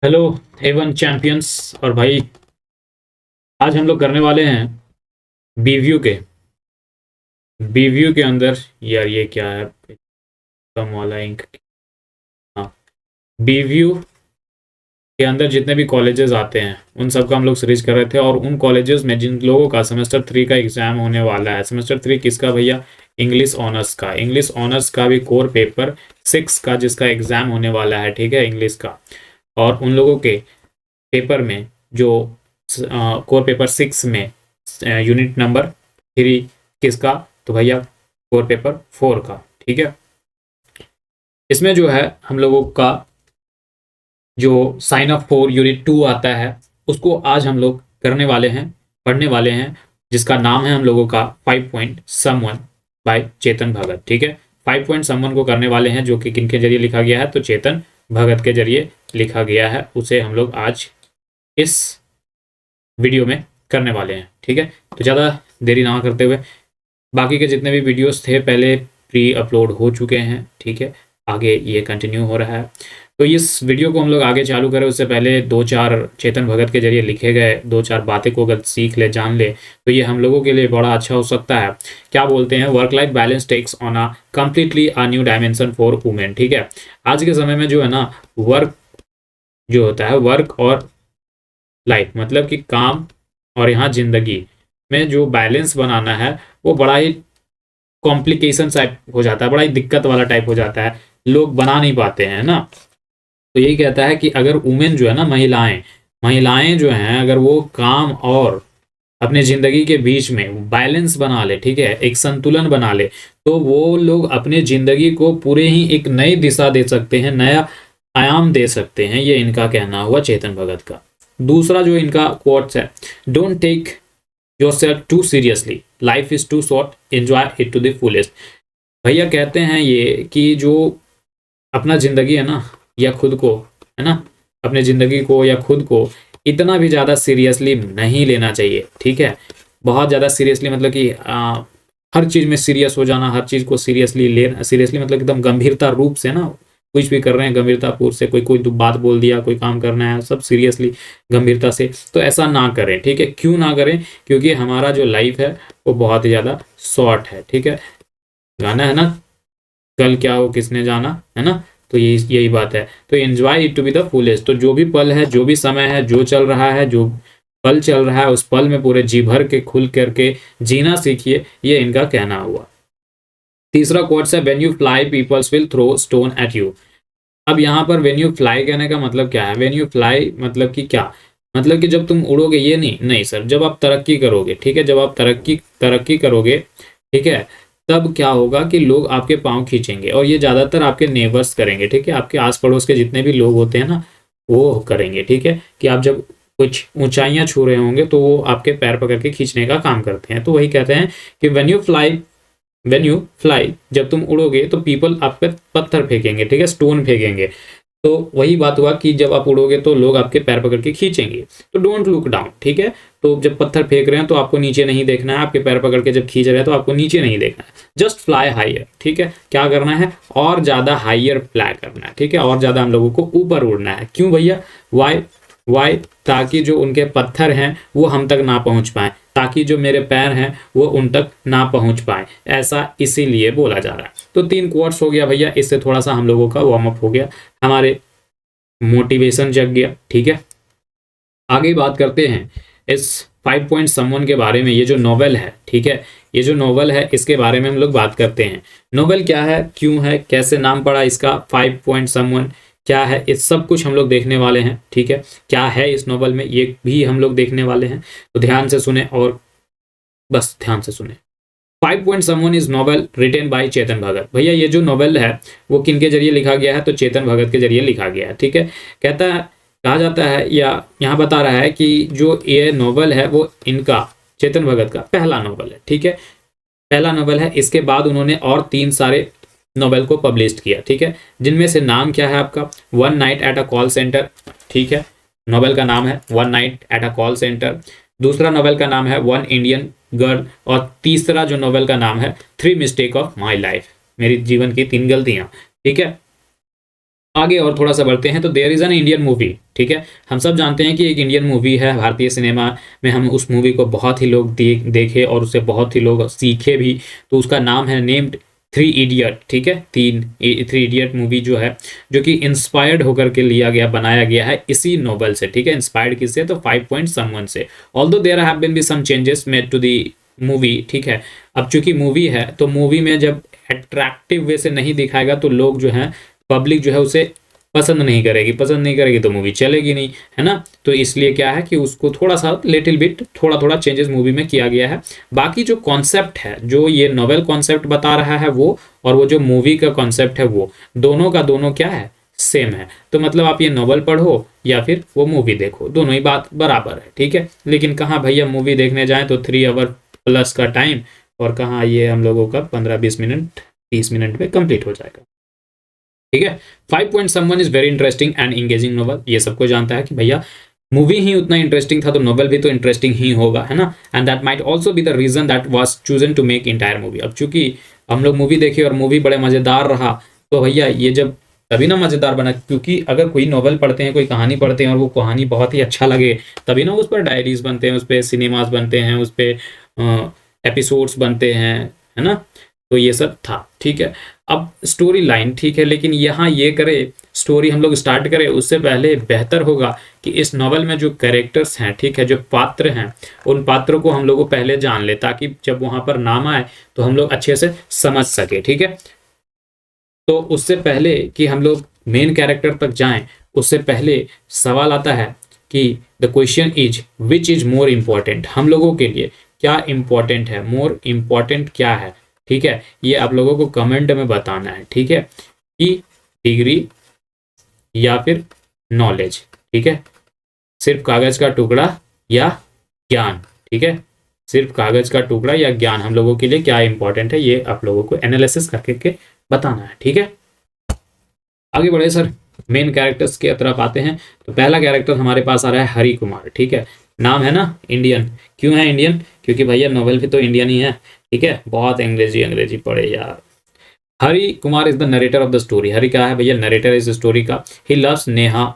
Hello Avon champions. और भाई आज हम लोग करने वाले हैं बीव्यू के अंदर। यार ये क्या है, कम वाला इंक। हाँ, बीव्यू के अंदर जितने भी कॉलेजेस आते हैं उन सब का हम लोग सीरीज कर रहे थे, और उन कॉलेजेस में जिन लोगों का सेमेस्टर 3 का एग्जाम होने वाला है। सेमेस्टर 3 किसका भैया? इंग्लिश ऑनर्स का। इंग्लिश ऑनर्स का भी कोर पेपर 6 का जिसका एग्जाम होने वाला है, ठीक है, इंग्लिश का। और उन लोगों के पेपर में जो कोर पेपर 6 में यूनिट नंबर 3 किसका? तो भैया कोर पेपर 4 का, ठीक है। इसमें जो है हम लोगों का जो साइन अप फॉर यूनिट 2 आता है उसको आज हम लोग करने वाले हैं, पढ़ने वाले हैं, जिसका नाम है हम लोगों का 5 पॉइंट समवन बाय चेतन भगत, ठीक है। 5 पॉइंट समवन को करने वाले हैं, जो कि किन के जरिए लिखा गया है? तो चेतन भगत के जरिए लिखा गया है। उसे हम लोग आज इस वीडियो में करने वाले हैं, ठीक है। तो ज़्यादा देरी ना करते हुए, बाकी के जितने भी वीडियोस थे पहले प्री अपलोड हो चुके हैं, ठीक है। आगे ये कंटिन्यू हो रहा है। तो इस वीडियो को हम लोग आगे चालू करें उससे पहले दो चार चेतन भगत के जरिए लिखे गए दो चार बातें को अगर सीख ले, जान ले, तो ये हम लोगों के लिए बड़ा अच्छा हो सकता है। क्या बोलते हैं? Work life balance takes on a completely a new dimension for women, ठीक है। आज के समय में जो है ना, वर्क जो होता है, वर्क और लाइफ मतलब कि काम और यहाँ जिंदगी में जो बैलेंस बनाना है वो बड़ा ही कॉम्प्लिकेशन टाइप हो जाता है, बड़ा ही दिक्कत वाला टाइप हो जाता है। लोग बना नहीं पाते हैं ना। तो यही कहता है कि अगर वुमेन जो है ना, महिलाएं महिलाएं जो हैं, अगर वो काम और अपने जिंदगी के बीच में बैलेंस बना ले, ठीक है, एक संतुलन बना ले, तो वो लोग अपने जिंदगी को पूरे ही एक नई दिशा दे सकते हैं, नया आयाम दे सकते हैं। ये इनका कहना हुआ चेतन भगत का। दूसरा जो इनका कोट्स है, don't take yourself too seriously, life is too short, enjoy it to the fullest. भैया कहते हैं ये कि जो अपना जिंदगी है ना, या खुद को, है ना, अपने जिंदगी को या खुद को इतना भी ज़्यादा सीरियसली नहीं लेना चाहिए, ठीक है। बहुत ज़्यादा सीरियसली मतलब कि हर चीज़ में सीरियस हो जाना, हर चीज़ को सीरियसली लेना, सीरियसली मतलब एकदम गंभीरता रूप से ना, कुछ भी कर रहे हैं गंभीरतापूर्व से, कोई कोई बात बोल दिया, कोई काम करना है, सब सीरियसली गंभीरता से, तो ऐसा ना करें, ठीक है। क्यों ना करें? क्योंकि हमारा जो लाइफ है वो बहुत ही ज़्यादा शॉर्ट है, ठीक है। गाना है ना, कल क्या हो किसने जाना, है ना। तो यही बात है। तो enjoy it to be the fullest. तो जो भी पल है, जो भी समय है, जो चल रहा है, जो पल चल रहा है, उस पल में पूरे जी भर के खुल करके जीना सीखिए, ये इनका कहना हुआ। तीसरा कोट्स है, when you fly peoples will throw stone at you. अब यहाँ पर व्हेन यू फ्लाई कहने का मतलब क्या है? व्हेन यू फ्लाई मतलब कि क्या? मतलब कि जब तुम उड़ोगे, ये नहीं नहीं सर, जब आप तरक्की करोगे, ठीक है, जब आप तरक्की करोगे, ठीक है, तब क्या होगा कि लोग आपके पाँव खींचेंगे, और ये ज़्यादातर आपके नेबर्स करेंगे, ठीक है। आपके आस पड़ोस के जितने भी लोग होते हैं ना, वो करेंगे, ठीक है। कि आप जब कुछ ऊंचाइयां छू रहे होंगे तो वो आपके पैर पकड़ के खींचने का काम करते हैं। तो वही कहते हैं कि व्हेन यू फ्लाई, जब तुम उड़ोगे तो पीपल आप पे पत्थर फेंकेंगे, ठीक है, स्टोन फेंकेंगे। तो वही बात हुआ कि जब आप उड़ोगे तो लोग आपके पैर पकड़ के खींचेंगे। तो डोंट लुक डाउन, ठीक है। तो जब पत्थर फेंक रहे हैं तो आपको नीचे नहीं देखना है, आपके पैर पकड़ के जब खींच रहे हैं तो आपको नीचे नहीं देखना है। जस्ट फ्लाई हाइयर, ठीक है। क्या करना है? और ज्यादा हाइयर फ्लाई करना है, ठीक है, और ज्यादा हम लोगों को ऊपर उड़ना है। क्यों भैया? वाई ताकि जो उनके पत्थर हैं वो हम तक ना पहुंच पाए, ताकि जो मेरे पैर हैं वो उन तक ना पहुंच पाए, ऐसा इसीलिए बोला जा रहा है। तो 3 कोट्स हो गया भैया, इससे थोड़ा सा हम लोगों का वार्म अप हो गया, हमारे मोटिवेशन जग गया, ठीक है। आगे बात करते हैं इस 5 पॉइंट समवन के बारे में। ये जो नॉवेल है, ठीक है, ये जो नॉवेल है इसके बारे में हम लोग बात करते हैं। नॉवेल क्या है, क्यों है, कैसे नाम पड़ा इसका 5 पॉइंट समवन, क्या है, इस सब कुछ हम लोग देखने वाले हैं, ठीक है। क्या है इस नॉवेल में ये भी हम लोग देखने वाले हैं। तो ध्यान से सुने, और बस ध्यान से सुने। 5 point someone is novel written by Chetan Bhagat. भैया ये जो नॉवेल है वो किन के जरिए लिखा गया है? तो चेतन भगत के जरिए लिखा गया है, ठीक है। कहता है, कहा जाता है, या यहाँ बता रहा है कि जो ये नॉवेल है वो इनका, चेतन भगत का पहला नॉवेल है, ठीक है, पहला नॉवेल है। इसके बाद उन्होंने और 3 सारे नॉवेल को पब्लिश किया, ठीक है, जिनमें से नाम क्या है आपका? One night at a call centre, ठीक है, नॉवेल का नाम है one night at a call centre. दूसरा नॉवेल का नाम है वन इंडियन गर्ल, और तीसरा जो नॉवेल का नाम है 3 मिस्टेक ऑफ माई लाइफ, मेरी जीवन की 3 गलतियां, ठीक है। आगे और थोड़ा सा बढ़ते हैं तो there is an Indian movie, ठीक है। हम सब जानते हैं कि एक इंडियन मूवी है भारतीय सिनेमा में, हम उस मूवी को बहुत ही लोग देखे और उससे बहुत ही लोग सीखे भी। तो उसका नाम है नेम्ड थ्री इडियट, ठीक है। थ्री इडियट मूवी जो है, जो कि इंस्पायर्ड होकर के लिया गया, बनाया गया है इसी नोवेल से, ठीक है। इंस्पायर्ड किससे? तो 5 पॉइंट समवन से। Although there have been be some changes made to the movie, ठीक है। अब चूंकि मूवी है तो मूवी में जब अट्रैक्टिव वे से नहीं दिखाएगा तो लोग जो है, पब्लिक जो है उसे पसंद नहीं करेगी, पसंद नहीं करेगी तो मूवी चलेगी नहीं, है ना। तो इसलिए क्या है कि उसको थोड़ा सा लिटिल बिट थोड़ा थोड़ा चेंजेस मूवी में किया गया है। बाकी जो कॉन्सेप्ट है, जो ये नॉवेल कॉन्सेप्ट बता रहा है वो, और वो जो मूवी का कॉन्सेप्ट है वो, दोनों का दोनों क्या है? सेम है। तो मतलब आप ये नॉवल पढ़ो या फिर वो मूवी देखो, दोनों ही बात बराबर है, ठीक है। लेकिन कहाँ भैया मूवी देखने जाएं तो 3 आवर प्लस का टाइम, और कहाँ ये हम लोगों का 15-20 मिनट 30 मिनट में कंप्लीट हो जाएगा, ठीक है। 5 point someone is very interesting and engaging novel, ये सबको जानता है कि भैया मूवी ही उतना इंटरेस्टिंग था तो नोवेल भी तो इंटरेस्टिंग ही होगा, है ना। And that might also be the reason that was chosen to make entire movie. अब चूंकि हम लोग मूवी देखे और मूवी बड़े मजेदार रहा, तो भैया ये जब तभी ना मजेदार बना, क्योंकि अगर कोई नोवेल पढ़ते हैं, कोई कहानी पढ़ते हैं और वो कहानी बहुत ही अच्छा लगे, तभी ना उस पर डायरीज बनते हैं, उस पर सिनेमाज बनते हैं, उस पर एपिसोड्स बनते हैं, है ना। तो ये सब था, ठीक है। अब स्टोरी लाइन ठीक है, लेकिन यहाँ ये करे, स्टोरी हम लोग स्टार्ट करें उससे पहले बेहतर होगा कि इस नॉवल में जो कैरेक्टर्स हैं, ठीक है, जो पात्र हैं, उन पात्रों को हम लोग को पहले जान ले, ताकि जब वहां पर नाम आए तो हम लोग अच्छे से समझ सके, ठीक है। तो उससे पहले कि हम लोग मेन कैरेक्टर तक जाएं, उससे पहले सवाल आता है कि the question is which is more important, हम लोगों के लिए क्या इम्पोर्टेंट है, मोर इम्पोर्टेंट क्या है, ठीक है। ये आप लोगों को कमेंट में बताना है, ठीक है, कि डिग्री या फिर नॉलेज, ठीक है, सिर्फ कागज का टुकड़ा या ज्ञान, ठीक है, सिर्फ कागज का टुकड़ा या ज्ञान, हम लोगों के लिए क्या इंपॉर्टेंट है, ये आप लोगों को एनालिसिस करके के बताना है, ठीक है। आगे बढ़े सर, मेन कैरेक्टर्स की तरफ आते हैं। तो पहला कैरेक्टर हमारे पास आ रहा है हरि कुमार, ठीक है। नाम है ना इंडियन, क्यों है इंडियन? क्योंकि भैया नोवेल भी तो इंडियन ही है, ठीक है। बहुत अंग्रेजी अंग्रेजी पढ़े यार। Hari Kumar is the narrator of the story. Hari क्या है भैया? नरेटर इज स्टोरी का। He loves Neha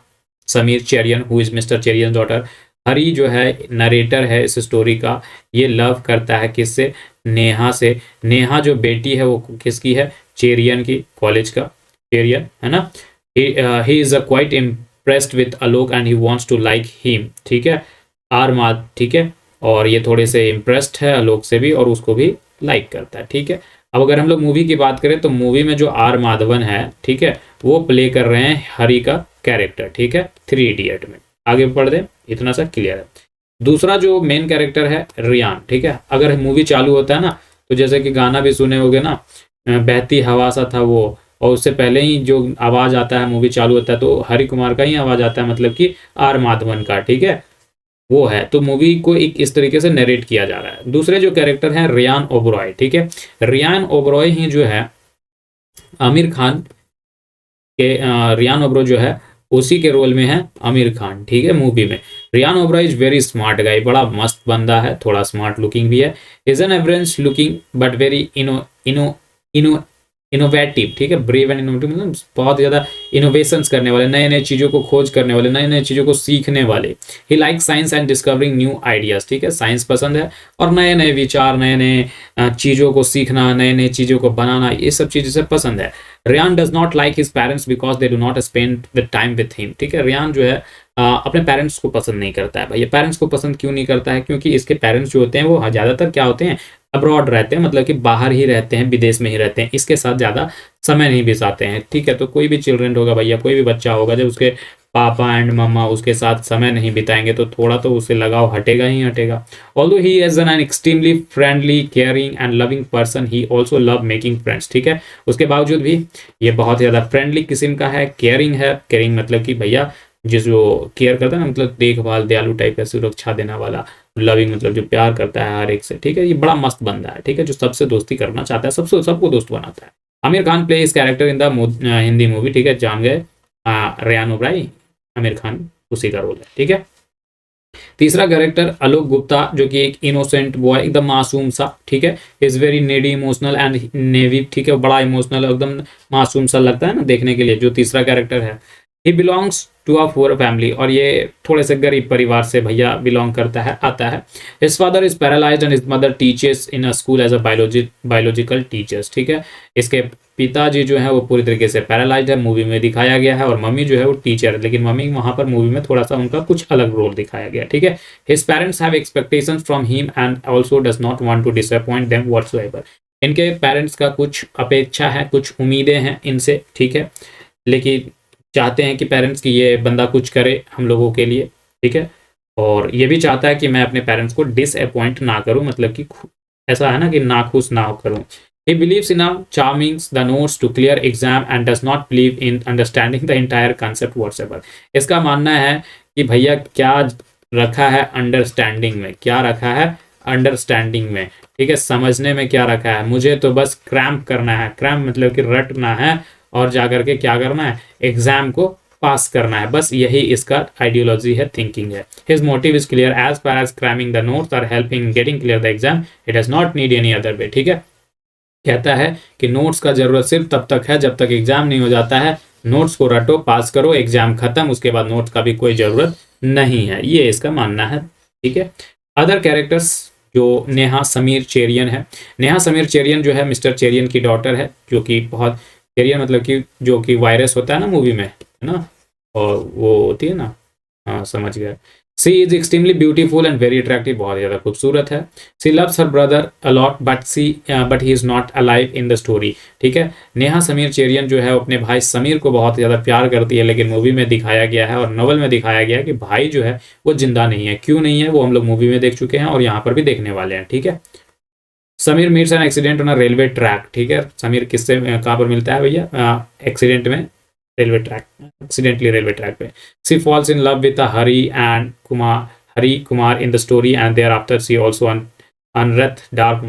Sameer Cherian who is mister Cherian daughter. Hari जो है नरेटर है इस स्टोरी का, ये लव करता है किससे? नेहा से। नेहा जो बेटी है वो किसकी है? चेरियन की, कॉलेज का चेरियन, है ना। He is quite impressed with Alok and he wants to like him, ठीक है। आरमाद, ठीक है, और ये थोड़े से इम्प्रेस्ड है आलोक से भी और उसको भी लाइक करता है, ठीक है। अब अगर हम लोग मूवी की बात करें तो मूवी में जो आर माधवन है, ठीक है, वो प्ले कर रहे हैं हरि का कैरेक्टर, ठीक है, 3 इडियट में। आगे पढ़ दें, इतना सा क्लियर है। दूसरा जो मेन कैरेक्टर है रियान, ठीक है। अगर मूवी चालू होता है ना, तो जैसे कि गाना भी सुने होगे ना, बहती हवा सा था वो, और उससे पहले ही जो आवाज आता है, मूवी चालू होता है तो हरि कुमार का ही आवाज आता है, मतलब कि आर माधवन का, ठीक है, वो है। तो मूवी को एक इस तरीके से नरेट किया जा रहा है। दूसरे जो कैरेक्टर हैं रियान ओबरॉय, ठीक है। रियान ओबरॉय ही जो है आमिर खान के, रियान ओबरॉय जो है उसी के रोल में है आमिर खान, ठीक है, मूवी में। Ryan Oberoi is very smart guy, बड़ा मस्त बंदा है, थोड़ा स्मार्ट लुकिंग भी है। Is an average looking but very inno innovative, ठीक है। ब्रेव एंड इनोवेटिव मतलब बहुत ज़्यादा इनोवेशंस करने वाले, नए नए चीज़ों को खोज करने वाले, नए नए चीज़ों को सीखने वाले। He like science and discovering new ideas, ठीक है, साइंस पसंद है और नए नए विचार, नए नए चीज़ों को सीखना, नए नए चीज़ों को बनाना, ये सब चीज़ें से पसंद है। Ryan does not like his parents because they do not spend with time with him, ठीक है। रियान जो है अपने पेरेंट्स को पसंद नहीं करता है। भैया पेरेंट्स को पसंद क्यों नहीं करता है? क्योंकि इसके पेरेंट्स जो होते हैं वो ज़्यादातर क्या होते हैं? अब्रॉड रहते हैं, मतलब कि बाहर ही रहते हैं, विदेश में ही रहते हैं, इसके साथ ज़्यादा समय नहीं बिताते हैं, ठीक है। तो कोई भी चिल्ड्रन होगा भैया, कोई भी बच्चा होगा, जब उसके पापा एंड मम्मा उसके साथ समय नहीं बिताएंगे तो थोड़ा तो उससे लगाव हटेगा ही हटेगा। Although he is an extremely friendly, caring and loving person, he also love making friends, ठीक है। उसके बावजूद भी ये बहुत ज़्यादा फ्रेंडली किस्म का है, केयरिंग है। केयरिंग मतलब कि भैया जो केयर करता है ना, मतलब देखभाल, दयालु टाइप का, सुरक्षा देने वाला। लविंग मतलब जो प्यार करता है हर एक से, ठीक है। ये बड़ा मस्त बंदा है, ठीक है, जो सबसे दोस्ती करना चाहता है, सबसे सबको दोस्त बनाता है। आमिर खान प्ले इस character in the Hindi movie, ठीक है, जान गए। रेयान ओबराय, आमिर खान उसी का रोल है, ठीक है। तीसरा कैरेक्टर आलोक गुप्ता, जो कि एक इनोसेंट बॉय, एकदम मासूम सा, ठीक है, is very नेडी emotional and navy, ठीक है, बड़ा इमोशनल, एकदम मासूम सा लगता है ना देखने के लिए, जो तीसरा कैरेक्टर है। He belongs to a poor family, और ये थोड़े से गरीब परिवार से भैया बिलोंग करता है, आता है। His father is paralysed and his mother teachers in a school as a biological teachers, ठीक है। इसके पिताजी जो है वो पूरी तरीके से पैरालाइज्ड है, मूवी में दिखाया गया है, और मम्मी जो है वो टीचर है, लेकिन मम्मी वहां पर मूवी में थोड़ा सा उनका कुछ अलग रोल दिखाया गया, ठीक है। His parents have expectations from him and also does not want to disappoint them whatsoever. इनके पेरेंट्स का कुछ अपेक्षा है, कुछ उम्मीदें हैं इनसे, ठीक है, लेकिन चाहते हैं कि पेरेंट्स की ये बंदा कुछ करे हम लोगों के लिए, ठीक है, और ये भी चाहता है कि मैं अपने पेरेंट्स को डिसअपॉइंट ना करूं, मतलब कि ऐसा है ना कि नाखुश ना करूं। He believes in a charming the notes to clear exam and does not believe in understanding the entire concept whatsoever। इसका मानना है कि भैया क्या रखा है अंडरस्टैंडिंग में, क्या रखा है अंडरस्टैंडिंग में, ठीक है, समझने में क्या रखा है, मुझे तो बस क्रैम्प करना है, क्रैम्प मतलब कि रटना है, और जाकर के क्या करना है, एग्जाम को पास करना है, बस यही इसका आइडियोलॉजी है, थिंकिंग है। His motive is clear, as far as cramming the notes are helping getting clear the exam it does not need any other way, ठीक है। कहता है कि नोट्स का जरूरत सिर्फ तब तक है जब तक एग्जाम नहीं हो जाता है, नोट्स को रटो, पास करो, एग्जाम खत्म, उसके बाद नोट्स का भी कोई जरूरत नहीं है, ये इसका मानना है, ठीक है। अदर कैरेक्टर्स जो नेहा समीर चेरियन है, नेहा समीर चेरियन जो है मिस्टर चेरियन की डॉटर है, जो कि बहुत, चेरियन मतलब कि जो कि वायरस होता है ना मूवी में, है ना, और वो होती है ना, हाँ समझ गया। She is extremely beautiful and very attractive, बहुत ज़्यादा खूबसूरत है। She loves her brother a lot but he is not alive in the story, ठीक है। नेहा समीर चेरियन जो है अपने भाई समीर को बहुत ज़्यादा प्यार करती है, लेकिन मूवी में दिखाया गया है और नॉवल में दिखाया गया है कि भाई जो है वो जिंदा नहीं है। क्यों नहीं है वो हम लोग मूवी में देख चुके हैं और यहाँ पर भी देखने वाले हैं, ठीक है। Sameer meets an accident on a railway track, ठीक है। समीर किससे कहाँ पर मिलता है भैया, एक्सीडेंट में, railway track, accidentally railway track पे। She falls in love with Hari and Kumar, Hari Kumar in the story and thereafter she also unearthed dark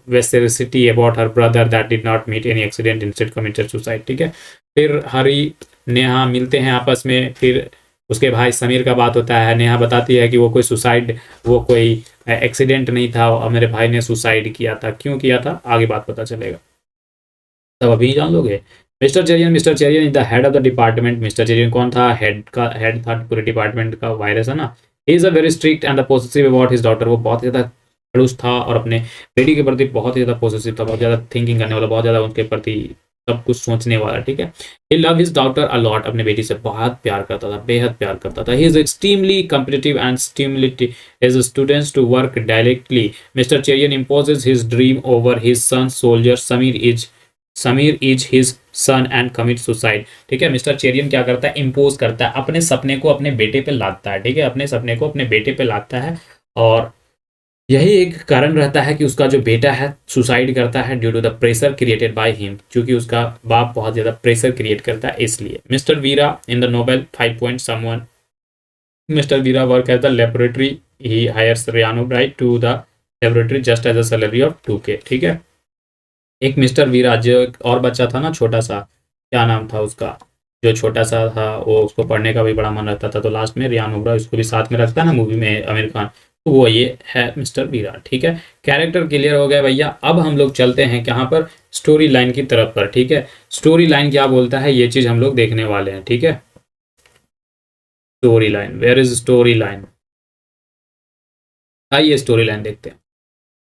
veracity about her brother that did not meet any accident instead committed suicide, ठीक है। फिर हरी नेहा मिलते हैं आपस में, फिर उसके भाई समीर का बात होता है, नेहा बताती है कि वो कोई सुसाइड, वो कोई एक्सीडेंट नहीं था और मेरे भाई ने सुसाइड किया था, क्यों किया था आगे बात पता चलेगा, तब अभी जान लोगे। Mister Cherian is the head of the department, mister Cherian कौन था, हेड था पूरे डिपार्टमेंट का, वायरस है ना। He is a very strict and the possessive about his daughter, वो बहुत ज़्यादा खड़ूस था और अपने बेटी के प्रति बहुत ही ज़्यादा पोसेसिव था, बहुत ज़्यादा थिंकिंग करने वाला, बहुत ज़्यादा उनके प्रति सब कुछ सोचने वाला, ठीक है। ही लव हिज डॉटर अलॉट, अपने बेटी से बहुत प्यार करता था, बेहद प्यार करता था। He is extremely competitive and stimulative as students to work directly. Mister Cherian imposes his dream over his son soldier Sameer is his son and commit suicide, ठीक है। मिस्टर चेरियन क्या करता है, इम्पोज करता है, अपने सपने को अपने बेटे पे लादता है, ठीक है, अपने सपने को अपने बेटे पे लादता है, और यही एक कारण रहता है कि उसका जो बेटा है सुसाइड करता है due to the pressure created by him, क्योंकि उसका बाप बहुत ज़्यादा प्रेशर क्रिएट करता है इसलिए। Mister Veera in the novel 5 point someone, mister Veera work as the laboratory, he hires रियानो bright to the laboratory just as a salary of 2K, ठीक है। एक मिस्टर वीरा जो एक और बच्चा था ना छोटा सा, क्या नाम था उसका, जो छोटा सा था, वो उसको पढ़ने का भी बड़ा मन रहता था, तो लास्ट में रियान ओबरा उसको भी साथ में रखता है ना मूवी में आमिर खान, तो वो ये है मिस्टर वीरा, ठीक है। कैरेक्टर क्लियर हो गया भैया। अब हम लोग चलते हैं कहाँ पर, स्टोरी लाइन की तरफ पर, ठीक है। स्टोरी लाइन क्या बोलता है ये चीज़ हम लोग देखने वाले हैं, ठीक है। Story line, where is story line, आइए स्टोरी लाइन देखते हैं।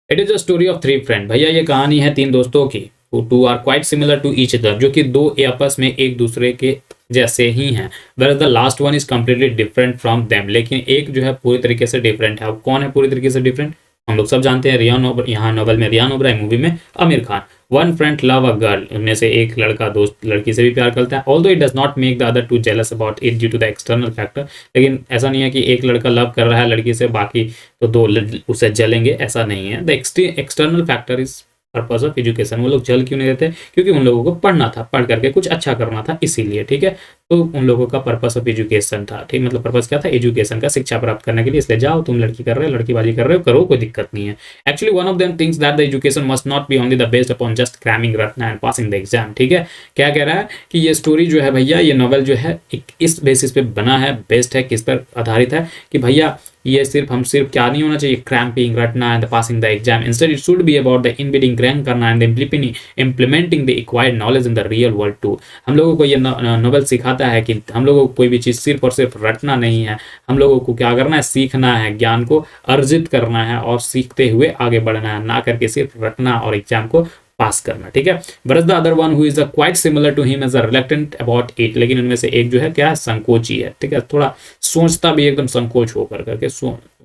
It is a story of 3 friend, भैया ये कहानी है 3 दोस्तों की, two are quite similar to each other, जो कि दो आपस में एक दूसरे के जैसे ही हैं। Where the last one is completely different from them, लेकिन एक जो है पूरी तरीके से डिफरेंट है। अब कौन है पूरी तरीके से डिफरेंट, हम लोग सब जानते हैं, रियान ओबराय, यहाँ नॉवल में रियान ओबराय, मूवी में Aamir Khan. One friend love a girl, उनमें से एक लड़का दोस्त लड़की से भी प्यार करता है, although it does not make the other two jealous about it due to the external factor, लेकिन ऐसा नहीं है कि एक लड़का लव कर रहा है लड़की से बाकी तो दो उसे जलेंगे, ऐसा नहीं है। The external factor is purpose of education, वो लोग जल क्यों नहीं देते, क्योंकि उन लोगों को पढ़ना था, पढ़ करके कुछ अच्छा करना था इसीलिए, ठीक है। तो उन लोगों का पर्पस ऑफ एजुकेशन था, ठीक, मतलब पर्पस क्या था, एजुकेशन का, शिक्षा प्राप्त करने के लिए, इसलिए जाओ तुम लड़की कर रहे हो, लड़कीबाजी कर रहे हो, करो, कोई दिक्कत नहीं है। Actually one of them thinks that the education must not be only the based upon just cramming रटना एंड पासिंग द एग्जाम, ठीक है। क्या कह रहा है कि ये स्टोरी जो है भैया, ये नॉवल जो है इस बेसिस पे बना है, बेस्ड है, किस पर आधारित है कि भैया ये सिर्फ क्या नहीं होना चाहिए, क्रैम्पिंग रटना and passing the exam. Instead it should be about the in building crank करना and implementing the acquired knowledge in the real world too. हम लोगों को ये नॉवल सिखाता है कि हम लोगों को कोई भी चीज़ सिर्फ और सिर्फ रटना नहीं है, हम लोगों को क्या करना है, सीखना है, ज्ञान को अर्जित करना है और सीखते हुए आगे बढ़ना है, ना करके सिर्फ रटना और एग्जाम को पास करना, ठीक है। Whereas the other one who is quite similar to him as a reluctant about it, लेकिन उनमें से एक जो है क्या है, संकोची है, ठीक है, थोड़ा सोचता भी एकदम संकोच होकर करके,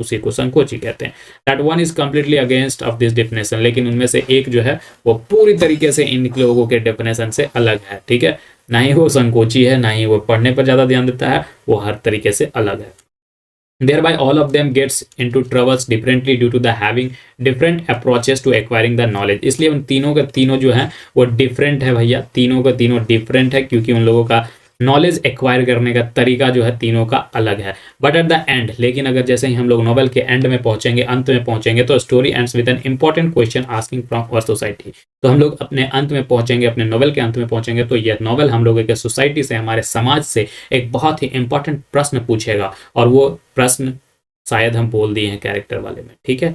उसी को संकोची कहते हैं। That one is completely against of this definition, लेकिन उनमें से एक जो है वो पूरी तरीके से इन लोगों के डेफिनेशन से अलग है, ठीक है। ना ही वो संकोची है, ना ही वो पढ़ने पर ज्यादा ध्यान देता है, वो हर तरीके से अलग है। Thereby all of them gets into troubles differently due to the having different approaches to acquiring the knowledge। इसलिए उन तीनों का तीनों जो है वो डिफरेंट है भैया, तीनों का तीनों डिफरेंट है, क्योंकि उन लोगों का नॉलेज एक्वायर करने का तरीका जो है तीनों का अलग है। बट एट द एंड, लेकिन अगर जैसे ही हम लोग नॉवल के एंड में पहुंचेंगे, अंत में पहुंचेंगे, तो story ends with an important question asking from our society. तो हम लोग अपने अंत में पहुंचेंगे, अपने नॉवल के अंत में पहुंचेंगे, तो यह नॉवल हम लोगों के सोसाइटी से, हमारे समाज से एक बहुत ही इंपॉर्टेंट प्रश्न पूछेगा, और वो प्रश्न शायद हम बोल दिए हैं कैरेक्टर वाले में, ठीक है,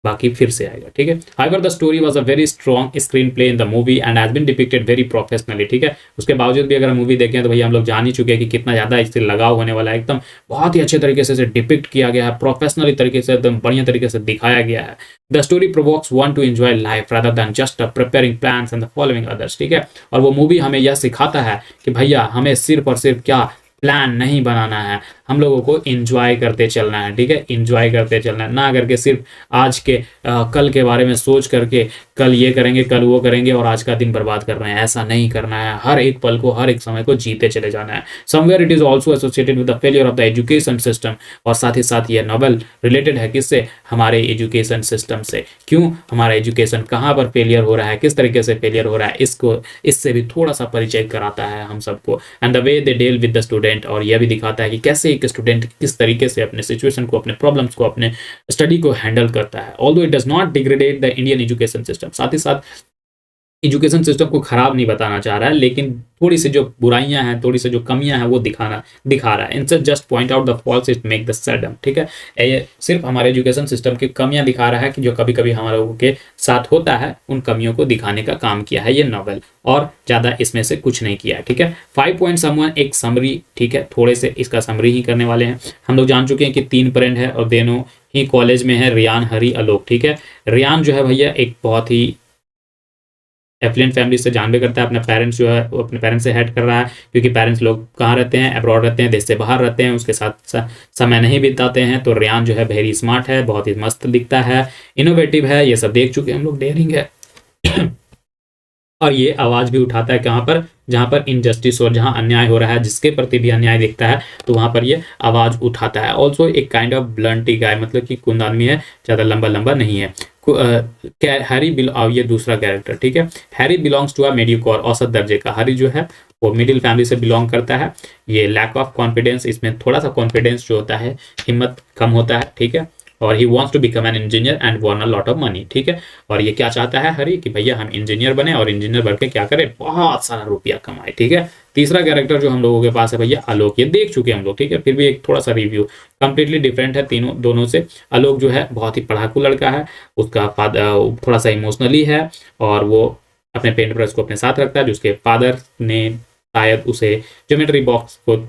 बाकी फिर से आएगा, ठीक है। However, the story was a very strong screenplay in the movie and has been depicted very professionally, ठीक है। उसके बावजूद भी अगर हम मूवी देखें तो भैया हम लोग जान ही चुके हैं कि कितना ज़्यादा इससे लगाव होने वाला है, एकदम बहुत ही अच्छे तरीके से डिपिक्ट किया गया है, प्रोफेशनली तरीके से, एकदम बढ़िया तरीके से दिखाया गया है। The story provokes one two enjoy life rather than just preparing plans and following others, ठीक है। और वो मूवी हमें यह सिखाता है कि भैया हमें सिर्फ और सिर्फ क्या प्लान नहीं बनाना है, हम लोगों को इंजॉय करते चलना है, ठीक है, इंजॉय करते चलना है, ना करके सिर्फ आज के कल के बारे में सोच करके कल ये करेंगे, कल वो करेंगे और आज का दिन बर्बाद कर रहे हैं, ऐसा नहीं करना है। हर एक पल को, हर एक समय को जीते चले जाना है। Somewhere it is also associated with the failure of the education system, और साथ ही साथ ये नॉवल रिलेटेड है किससे, हमारे एजुकेशन सिस्टम से। क्यों हमारा एजुकेशन कहाँ पर फेलियर हो रहा है, किस तरीके से फेलियर हो रहा है, इसको इससे भी थोड़ा सा परिचय कराता है हम सबको। And the way they deal with the student, और यह भी दिखाता है कि कैसे एक स्टूडेंट किस तरीके से अपने सिचुएशन को, अपने प्रॉब्लम्स को, अपने स्टडी को हैंडल करता है। Although it does not degrade the Indian education system, साथ ही साथ एजुकेशन सिस्टम को खराब नहीं बताना चाह रहा है, लेकिन थोड़ी सी जो बुराइयां हैं, थोड़ी सी जो कमियां हैं वो दिखा रहा है। Instead just point out the faults it make the सडम, ठीक है। ये सिर्फ हमारे एजुकेशन सिस्टम की कमियां दिखा रहा है कि जो कभी कभी हमारे लोगों के साथ होता है, उन कमियों को दिखाने का काम किया है ये नॉवल, और ज़्यादा इसमें से कुछ नहीं किया है, ठीक है। 5 पॉइंट समवन, एक समरी, ठीक है, थोड़े से इसका समरी ही करने वाले हैं। हम लोग जान चुके हैं कि 3 फ्रेंड है और दोनों ही कॉलेज में है, रियान, हरी, आलोक, ठीक है। रियान जो है भैया एक बहुत ही एफ्लुएंट फैमिली से जानबे करता है, अपने पेरेंट्स जो है वो अपने पेरेंट्स से हेड कर रहा है, क्योंकि पेरेंट्स लोग कहाँ रहते हैं, अब्रॉड रहते हैं, देश से बाहर रहते हैं, उसके साथ समय नहीं बिताते हैं। तो रियान जो है वेरी स्मार्ट है, बहुत ही मस्त दिखता है, इनोवेटिव है, ये सब देख चुके हैं हम लोग, डेयरिंग है और ये आवाज़ भी उठाता है कहाँ पर, जहाँ पर इनजस्टिस और जहाँ अन्याय हो रहा है, जिसके प्रति भी अन्याय दिखता है तो वहाँ पर ये आवाज़ उठाता है। ऑल्सो एक काइंड ऑफ ब्लंटी गाय, मतलब कि कुंद आदमी है, ज़्यादा लंबा लंबा नहीं है। हैरी ये दूसरा कैरेक्टर, ठीक है। Harry belongs to a mediocre, औसत दर्जे का। हैरी जो है वो मिडिल फैमिली से बिलोंग करता है। ये लैक ऑफ कॉन्फिडेंस, इसमें थोड़ा सा कॉन्फिडेंस जो होता है, हिम्मत कम होता है, ठीक है। और he wants to become an engineer and earn a lot of money, ठीक है। और ये क्या चाहता है हरी, कि भैया हम इंजीनियर बने और इंजीनियर बन के क्या करें, बहुत सारा रुपया कमाए, ठीक है। तीसरा कैरेक्टर जो हम लोगों के पास है भैया आलोक, ये देख चुके हैं हम लोग, ठीक है, फिर भी एक थोड़ा सा रिव्यू, कंप्लीटली डिफरेंट है दोनों से। आलोक जो है बहुत ही पढ़ाकू लड़का है, उसका फादर थोड़ा सा इमोशनली है, और वो अपने पेंट ब्रश को अपने साथ रखता है, जो उसके फादर ने शायद उसे ज्योमेट्री बॉक्स को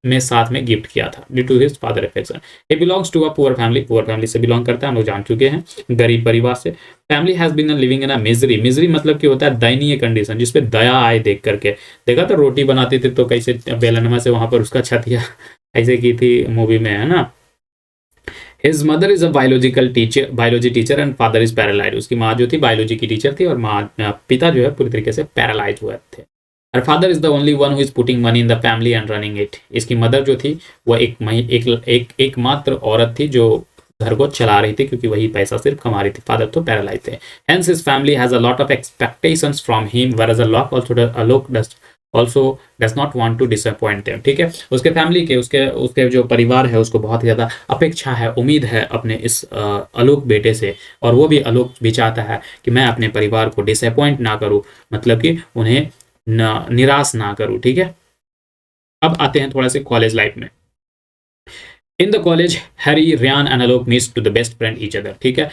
में साथ में गिफ्ट किया था, due to his father affection. He belongs to a poor family से बिलोंग करता है, हम लोग जान चुके हैं, गरीब परिवार से। Family has been living in a misery मतलब कि होता है दयनीय कंडीशन, जिसपे दया आए देख करके। देखा तो रोटी बनाती थी तो कैसे बेलनमा से वहां पर उसका छतिया ऐसे की थी मूवी में, है ना। His mother is a biology teacher and father is paralyse. उसकी माँ जो थी बायोलॉजी की टीचर थी, और पिता जो है पूरी तरीके से पैरालाइज हुए थे। Her father is the only one who is putting money in the family and running it. इसकी मदर जो थी वो एकमात्र औरत थी जो घर को चला रही थी, क्योंकि वही पैसा सिर्फ कमा रही थी, फादर तो पैरालाइज थे। Hence his family has a lot of expectations from him, whereas Alok does not want to disappoint them, ठीक है। उसके फैमिली के उसके जो परिवार है उसको बहुत ही ज़्यादा अपेक्षा है, उम्मीद है अपने इस आलोक बेटे से, और वो भी आलोक भी चाहता है कि मैं अपने परिवार को डिसअपॉइंट ना करूँ, मतलब कि उन्हें निराश ना करूं, ठीक है। अब आते हैं थोड़ा से कॉलेज लाइफ में। In the college Harry, Ryan and Alok meets to the best friend each other. ठीक है,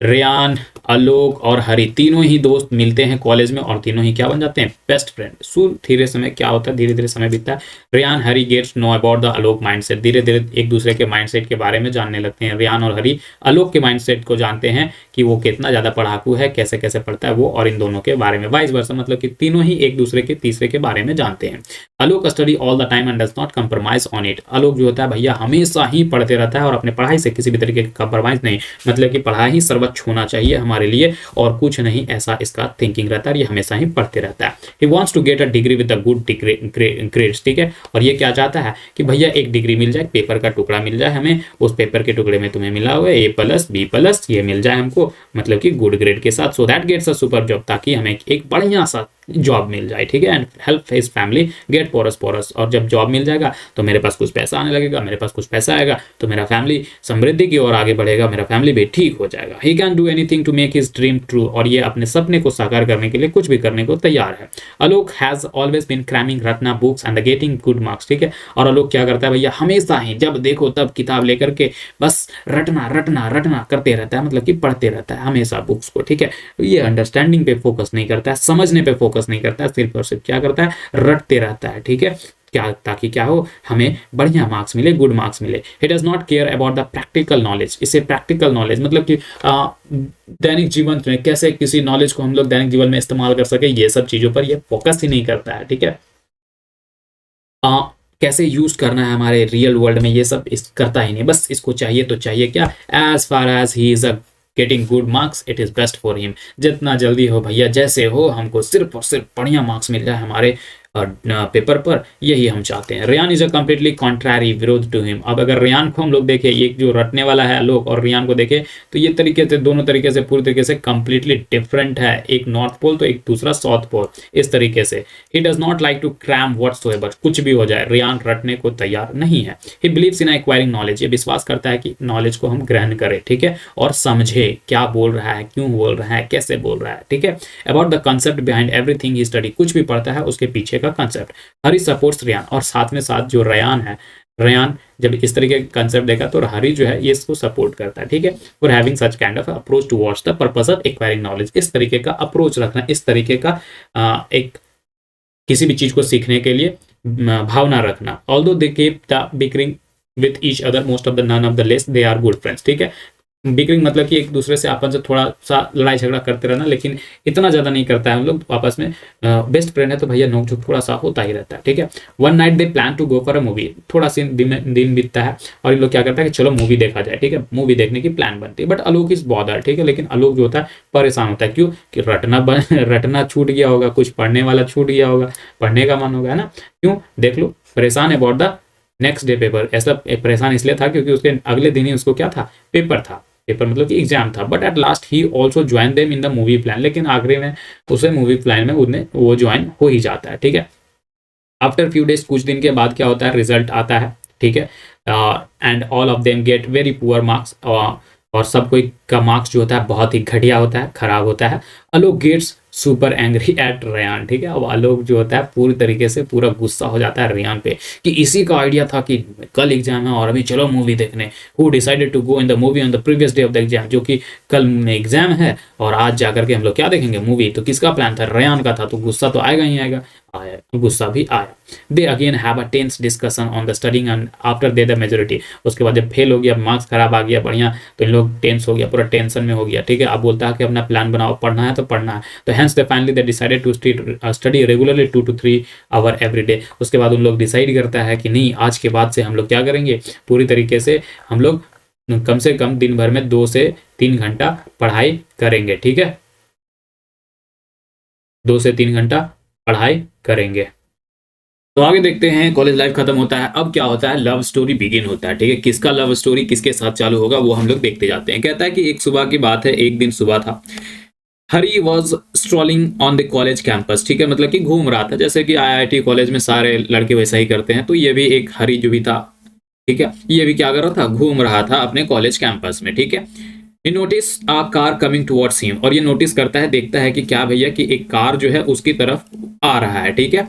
रेयान, आलोक और हरी तीनों ही दोस्त मिलते हैं कॉलेज में और तीनों ही क्या बन जाते हैं, बेस्ट फ्रेंड। सो धीरे समय क्या होता है, धीरे धीरे समय बीतता है। Ryan Hari gets know about the Alok mindset, धीरे धीरे एक दूसरे के माइंडसेट के बारे में जानने लगते हैं। रेयान और हरी आलोक के माइंडसेट को जानते हैं कि वो कितना ज्यादा पढ़ाकू है, कैसे कैसे पढ़ता है वो, और इन दोनों के बारे में वाइस वर्सा, मतलब कि तीनों ही एक दूसरे के तीसरे के बारे में जानते हैं। Alok study all the time and does not compromise on it, Alok जो होता है भैया हमेशा ही पढ़ते रहता है और अपने पढ़ाई से किसी भी तरीके का कंप्रोमाइज नहीं, मतलब कि पढ़ाई ही सर्वोच्च होना चाहिए हमारे लिए और कुछ नहीं, ऐसा इसका थिंकिंग रहता है। ये हमेशा ही पढ़ते रहता है। He wants to get a degree with a good grades. ठीक है, और ये क्या चाहता है कि भैया एक डिग्री मिल जाए, पेपर का टुकड़ा मिल जाए हमें, उस पेपर के टुकड़े में तुम्हें मिला हुआ A+, B+, ये मिल जाए हमको, मतलब कि गुड ग्रेड के साथ, so that gets a super job, ताकि हमें एक बढ़िया सा जॉब मिल जाए। ठीक है, and help his family get पोरस, और जब जॉब मिल जाएगा तो मेरे पास कुछ पैसा आने लगेगा, मेरे पास कुछ पैसा आएगा तो मेरा फैमिली समृद्धि की ओर आगे बढ़ेगा, मेरा फैमिली भी ठीक हो जाएगा। He can do anything to make his dream true, और ये अपने सपने को साकार करने के लिए कुछ भी करने को तैयार है। Alok has always been cramming रत्ना books and getting good marks. ठीक है, और आलोक क्या करता है भैया, हमेशा ही जब देखो तब किताब लेकर के बस रटना रटना रटना करते रहता है, मतलब कि पढ़ते रहता है हमेशा बुक्स को। ठीक है, ये अंडरस्टैंडिंग पे फोकस नहीं करता है, समझने पे फोकस नहीं करता है, सिर्फ और सिर्फ क्या करता है, रटते रहता है। ठीक है, क्या, ताकि क्या हो, हमें बढ़िया मार्क्स मिले, गुड मार्क्स मिले। ही does not care about the practical knowledge, इसे प्रैक्टिकल नॉलेज मतलब कि दैनिक जीवन में कैसे किसी नॉलेज को हम लोग दैनिक जीवन में इस्तेमाल कर सके, ये सब चीजों पर ये फोकस ही नहीं करता है। ठीक है, कैसे यूज करना है हमारे रियल वर्ल्ड में, ये सब इस करता ही नहीं, बस इसको चाहिए तो चाहिए क्या, as far as he is a getting good marks it is best for him, जितना जल्दी हो भैया जैसे हो, हमको सिर्फ और सिर्फ बढ़िया मार्क्स मिल जाए हमारे पेपर पर, यही हम चाहते हैं। Ryan is a completely contrary, विरोध टू हिम। अब अगर रेयान को हम लोग देखें, ये जो रटने वाला है लोग, और रेयान को देखें तो ये तरीके से दोनों तरीके से पूरी तरीके से कम्प्लीटली डिफरेंट है, एक नॉर्थ पोल तो एक दूसरा साउथ पोल, इस तरीके से। He does not like to cram whatsoever, कुछ भी हो जाए रेयान रटने को तैयार नहीं है। He believes in acquiring knowledge, ये विश्वास करता है कि नॉलेज को हम ग्रहण करें, ठीक है, और समझे क्या बोल रहा है, क्यों बोल रहा है, कैसे बोल रहा है। ठीक है, about the concept behind everything he study, कुछ भी पढ़ता है उसके पीछे का कंसेप्ट। हरी सपोर्ट्स रेयान, और साथ में साथ जो रेयान है, रेयान जब इस तरीके का कंसेप्ट देखा तो हरी जो है ये इसको सपोर्ट करता है। ठीक है, for having such kind of approach towards the purpose of acquiring knowledge, इस तरीके का अप्रोच रखना, इस तरीके का एक किसी भी चीज को सीखने के लिए भावना रखना। Although they keep the bickering with each other most of the none of the less they are good friends. ठीक है, बिकरिंग मतलब कि एक दूसरे से आपस से थोड़ा सा लड़ाई झगड़ा करते रहना, लेकिन इतना ज्यादा नहीं करता है हम लोग आपस में, बेस्ट फ्रेंड है तो भैया नोक-झोंक थोड़ा सा होता ही रहता है। ठीक है, one night they plan to go for a movie, थोड़ा सी दिन बीतता है और इन लोग क्या करता है कि चलो मूवी देखा जाए। ठीक है, मूवी देखने की प्लान बनती है, बट आलोक इज बॉदर। ठीक है, लेकिन आलोक जो होता है परेशान होता है, क्यों कि रटना छूट गया होगा, कुछ पढ़ने वाला छूट गया होगा, पढ़ने का मन होगा, है ना, क्यों देख लो, परेशान about the next day paper. ऐसा परेशान इसलिए था क्योंकि उसके अगले दिन ही उसको क्या था, पेपर था, पेपर मतलब कि एग्जाम था। But at last he also join them in the movie plan, लेकिन आखिरी में उसे मूवी प्लान में वो ज्वाइन हो ही जाता है। ठीक है, आफ्टर फ्यू डेज, कुछ दिन के बाद क्या होता है, रिजल्ट आता है। ठीक है, and all of them get very poor marks, और सब कोई का मार्क्स जो होता है बहुत ही घटिया होता है, खराब होता है। Alok gets super angry at Ryan. ठीक है, अब आलोक जो होता है पूरी तरीके से पूरा गुस्सा हो जाता है रेयान पे कि इसी का आइडिया था कि कल एग्जाम है और अभी चलो मूवी देखने, who decided to go in the movie on the previous day of the exam, जो कि कल में एग्जाम है और आज जाकर के हम लोग क्या देखेंगे, मूवी। तो किसका प्लान था, रेयान का था, तो गुस्सा तो आएगा ही आएगा, आया गुस्सा भी आया। They again have a tense discussion on the studying and after they the majority, उसके बाद जब फेल हो गया, मार्क्स खराब आ गया बढ़िया, तो इन लोग टेंस हो गया, पूरा टेंशन में हो गया। ठीक है, अब बोलता है कि अपना प्लान बनाओ, पढ़ना है तो पढ़ना है, तो hence they finally they decided to study regularly 2 to 3 hour every day। उसके बाद उन लोग डिसाइड करता है कि नहीं, आज के बाद से हम लोग क्या करेंगे, पूरी तरीके से हम लोग कम से कम दिन भर में 2 से 3 घंटा पढ़ाई करेंगे। ठीक है, 2 से 3 घंटा पढ़ाई करेंगे। तो आगे देखते हैं, कॉलेज लाइफ खत्म होता है, अब क्या होता है, लव स्टोरी बिगिन होता है। ठीक है, किसका लव स्टोरी किसके साथ चालू होगा वो हम लोग देखते जाते हैं। कहता है कि एक सुबह की बात है, एक दिन सुबह था, Hari was strolling on the college campus. ठीक है, मतलब कि घूम रहा था, जैसे कि IIT कॉलेज में सारे लड़के वैसा ही करते हैं, तो ये भी एक हरी जो भी था, ठीक है, ये भी क्या कर रहा था, घूम रहा था अपने कॉलेज कैंपस में। ठीक है, he notice a car coming towards him, और ये नोटिस करता है, देखता है कि क्या भैया कि एक कार जो है उसकी तरफ आ रहा है। ठीक है,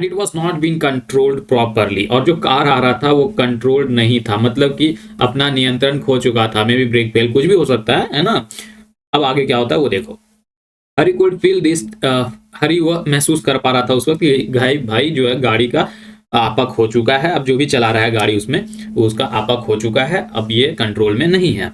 and it was not been controlled properly, और जो कार आ रहा था वो कंट्रोल्ड नहीं था, मतलब कि अपना नियंत्रण खो चुका था। मे बी ब्रेक फेल, कुछ भी हो सकता है ना। अब आगे क्या होता है वो देखो। हरी कुड फील दिस, हरी वो महसूस कर पा रहा था उस वक्त कि भाई जो है गाड़ी का आपा खो चुका है। अब जो भी चला रहा है गाड़ी उसमें, वो उसका आपा खो चुका है, अब ये कंट्रोल में नहीं है।